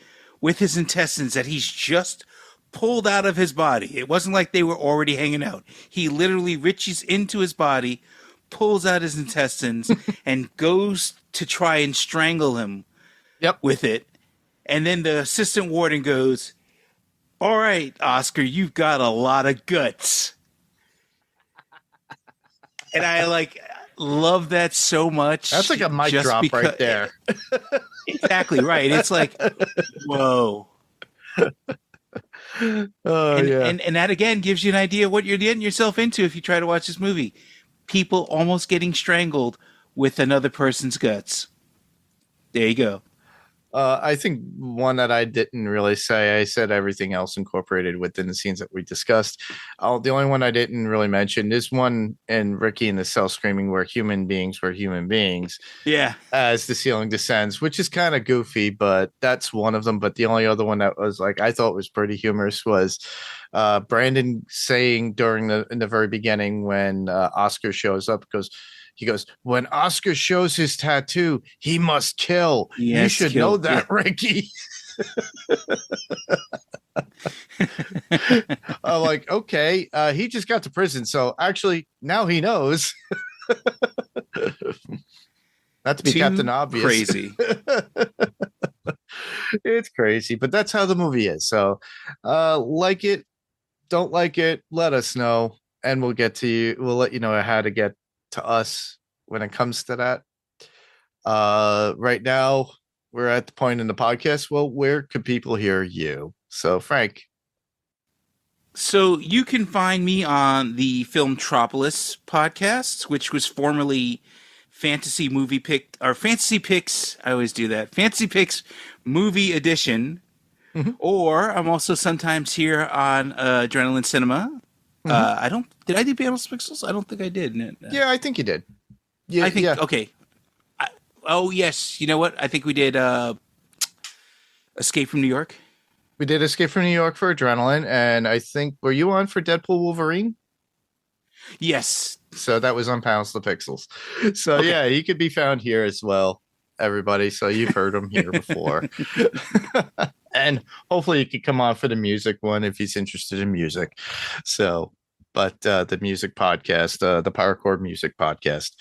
with his intestines that he's just pulled out of his body. It wasn't like they were already hanging out. He literally reaches into his body, pulls out his intestines, and goes to try and strangle him with it. And then the assistant warden goes, "All right, Oscar, you've got a lot of guts." And I love that so much. That's like a mic drop right there. Exactly right. It's like, whoa. And that again gives you an idea of what you're getting yourself into if you try to watch this movie. People almost getting strangled with another person's guts. There you go. I think one that I didn't really say, I said everything else incorporated within the scenes that we discussed. The only one I didn't really mention is one in Ricky in the cell screaming where human beings were human beings. Yeah. As the ceiling descends, which is kind of goofy, but that's one of them. But the only other one that was like, I thought was pretty humorous was Brandon saying in the very beginning when Oscar shows up, he goes, "When Oscar shows his tattoo, he must kill. You should know that, Ricky." I'm like, okay, he just got to prison, so actually now he knows. Not to be Captain Obvious. Crazy. It's crazy, but that's how the movie is. So, like it, don't like it, let us know, and we'll get to you. We'll let you know how to get to us when it comes to that. Right now we're at the point in the podcast, well, where could people hear you? So Frank. So you can find me on the Filmtropolis podcast, which was formerly Fantasy Picks. I always do that. Fantasy Picks Movie Edition. Mm-hmm. Or I'm also sometimes here on Adrenaline Cinema. Mm-hmm. Did I do Panels Pixels? I don't think I did. Yeah, I think you did. Yeah, I think, okay. Oh, yes. You know what? I think we did Escape from New York. We did Escape from New York for Adrenaline, and I think, were you on for Deadpool Wolverine? Yes. So that was on Panels to Pixels. So okay. Yeah, he could be found here as well, everybody. So you've heard him here before. And hopefully he could come on for the music one if he's interested in music. So, but the music podcast, the Power Chord Music Podcast.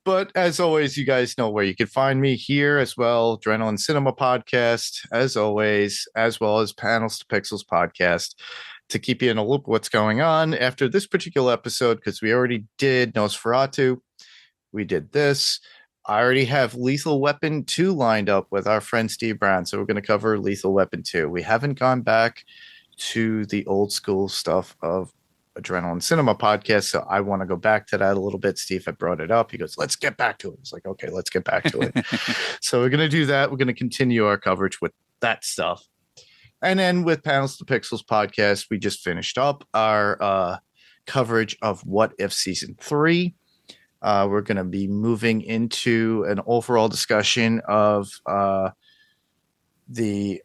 But as always, you guys know where you can find me here as well. Adrenaline Cinema Podcast, as always, as well as Panels to Pixels Podcast, to keep you in a loop of what's going on after this particular episode, because we already did Nosferatu. we did this. I already have Lethal Weapon 2 lined up with our friend Steve Brown. So we're going to cover Lethal Weapon 2. We haven't gone back to the old school stuff of Adrenaline Cinema podcast. So I want to go back to that a little bit. Steve had brought it up. He goes, let's get back to it. It's like, okay, let's get back to it. So we're going to do that. We're going to continue our coverage with that stuff. And then with Panels to Pixels podcast, we just finished up our coverage of What If Season 3. We're going to be moving into an overall discussion of the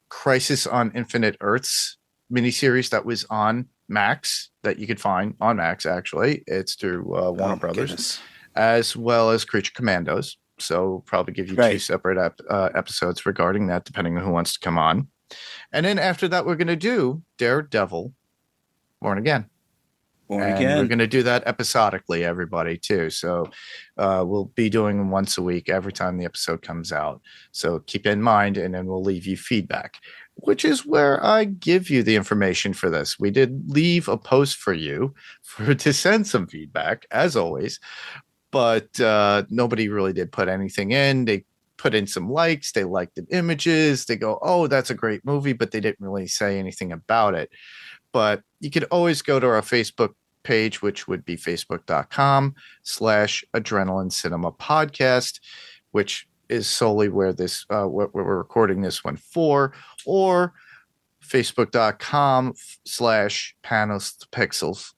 Crisis on Infinite Earths miniseries that was on Max, that you could find on Max, actually. It's through Warner Brothers, goodness. as well as Creature Commandos. So probably give you two separate episodes regarding that, depending on who wants to come on. And then after that, we're going to do Daredevil Born Again. We're going to do that episodically, everybody, too. So we'll be doing them once a week every time the episode comes out. So keep in mind, and then we'll leave you feedback, which is where I give you the information for this. We did leave a post for you to send some feedback, as always, but nobody really did put anything in. They put in some likes. They liked the images. They go, oh, that's a great movie, but they didn't really say anything about it. But you could always go to our Facebook page, which would be facebook.com/Adrenaline Cinema Podcast, which is solely where this what we're recording this one for, or facebook.com/Panels to Pixels.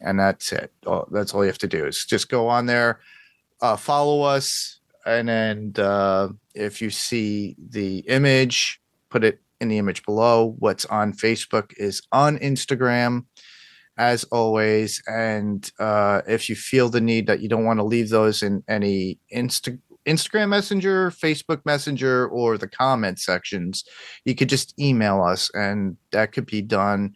And that's it. That's all you have to do is just go on there, follow us, and then if you see the image, put it in the image below. What's on Facebook is on Instagram, as always. And if you feel the need that you don't want to leave those in any Instagram Messenger, Facebook Messenger, or the comment sections, you could just email us, and that could be done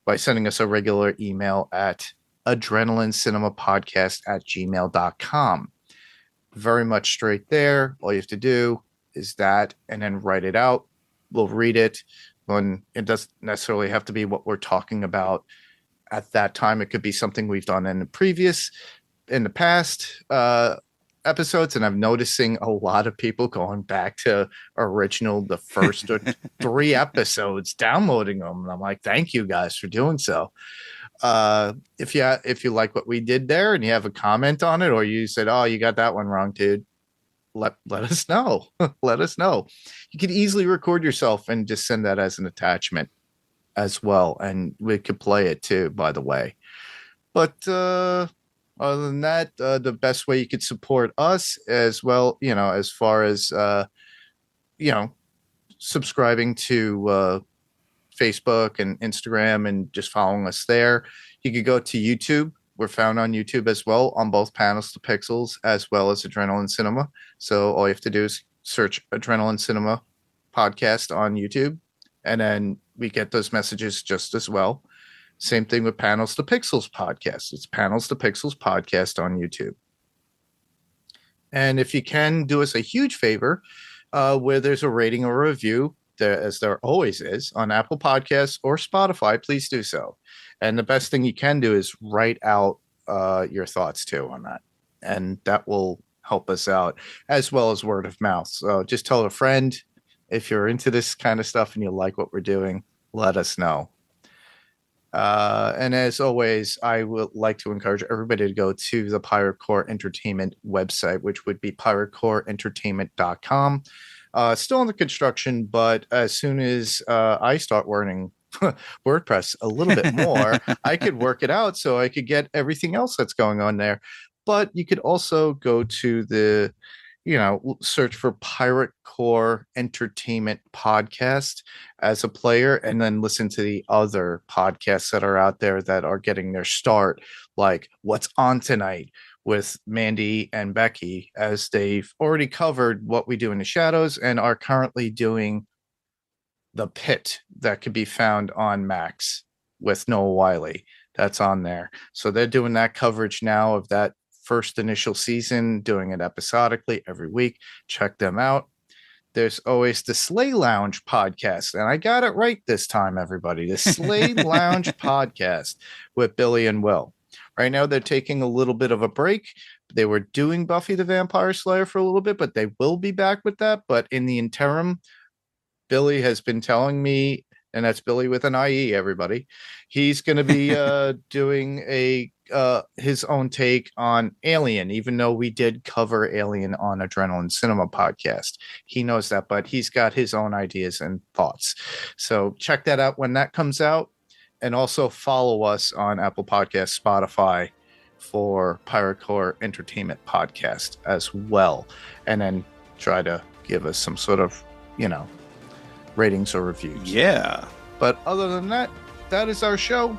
by sending us a regular email at adrenalincinemapodcast@gmail.com. Very much straight there. All you have to do is that, and then write it out. We'll read it. When it doesn't necessarily have to be what we're talking about at that time. It could be something we've done in the past episodes, and I'm noticing a lot of people going back to the first 3 episodes, downloading them, and I'm like, thank you guys for doing so. If you like what we did there and you have a comment on it, or you said, oh, you got that one wrong, dude, let us know. Let us know. You could easily record yourself and just send that as an attachment as well, and we could play it too, by the way. But other than that, the best way you could support us as well, as far as subscribing to Facebook and Instagram and just following us there, you could go to YouTube. We're found on YouTube as well, on both Panels to Pixels as well as Adrenaline Cinema. So all you have to do is search Adrenaline Cinema Podcast on YouTube, and then we get those messages just as well. Same thing with Panels to Pixels Podcast. It's Panels to Pixels Podcast on YouTube. And if you can, do us a huge favor, where there's a rating or a review, as there always is, on Apple Podcasts or Spotify, please do so. And the best thing you can do is write out your thoughts too on that. And that will help us out, as well as word of mouth. So just tell a friend. If you're into this kind of stuff and you like what we're doing, let us know. And as always, I would like to encourage everybody to go to the Pirate Core Entertainment website, which would be piratecoreentertainment.com. Still under construction, but as soon as I start learning WordPress a little bit more, I could work it out so I could get everything else that's going on there. But you could also go to the search for Pirate Core Entertainment Podcast as a player, and then listen to the other podcasts that are out there that are getting their start, like What's On Tonight with Mandy and Becky, as they've already covered What We Do in the Shadows and are currently doing The Pit, that could be found on Max with Noah Wiley. That's on there. So they're doing that coverage now of that first initial season, doing it episodically every week. Check them out. There's always the Slay Lounge podcast, and I got it right this time, everybody. The Slay Lounge podcast with Billy and Will. Right now, they're taking a little bit of a break, They were doing Buffy the Vampire Slayer for a little bit, but they will be back with that. But in the interim, Billy has been telling me, and that's Billy with an IE, everybody. He's going to be doing his own take on Alien, even though we did cover Alien on Adrenaline Cinema podcast. He knows that, but he's got his own ideas and thoughts. So check that out when that comes out. And also follow us on Apple Podcasts, Spotify for Pirate Core Entertainment Podcast as well. And then try to give us some sort of, ratings or reviews. Yeah. But other than that, that is our show.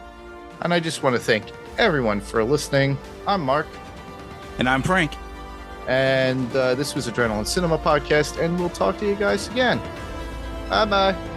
And I just want to thank everyone for listening. I'm Mark. And I'm Frank. And this was Adrenaline Cinema Podcast. And we'll talk to you guys again. Bye-bye.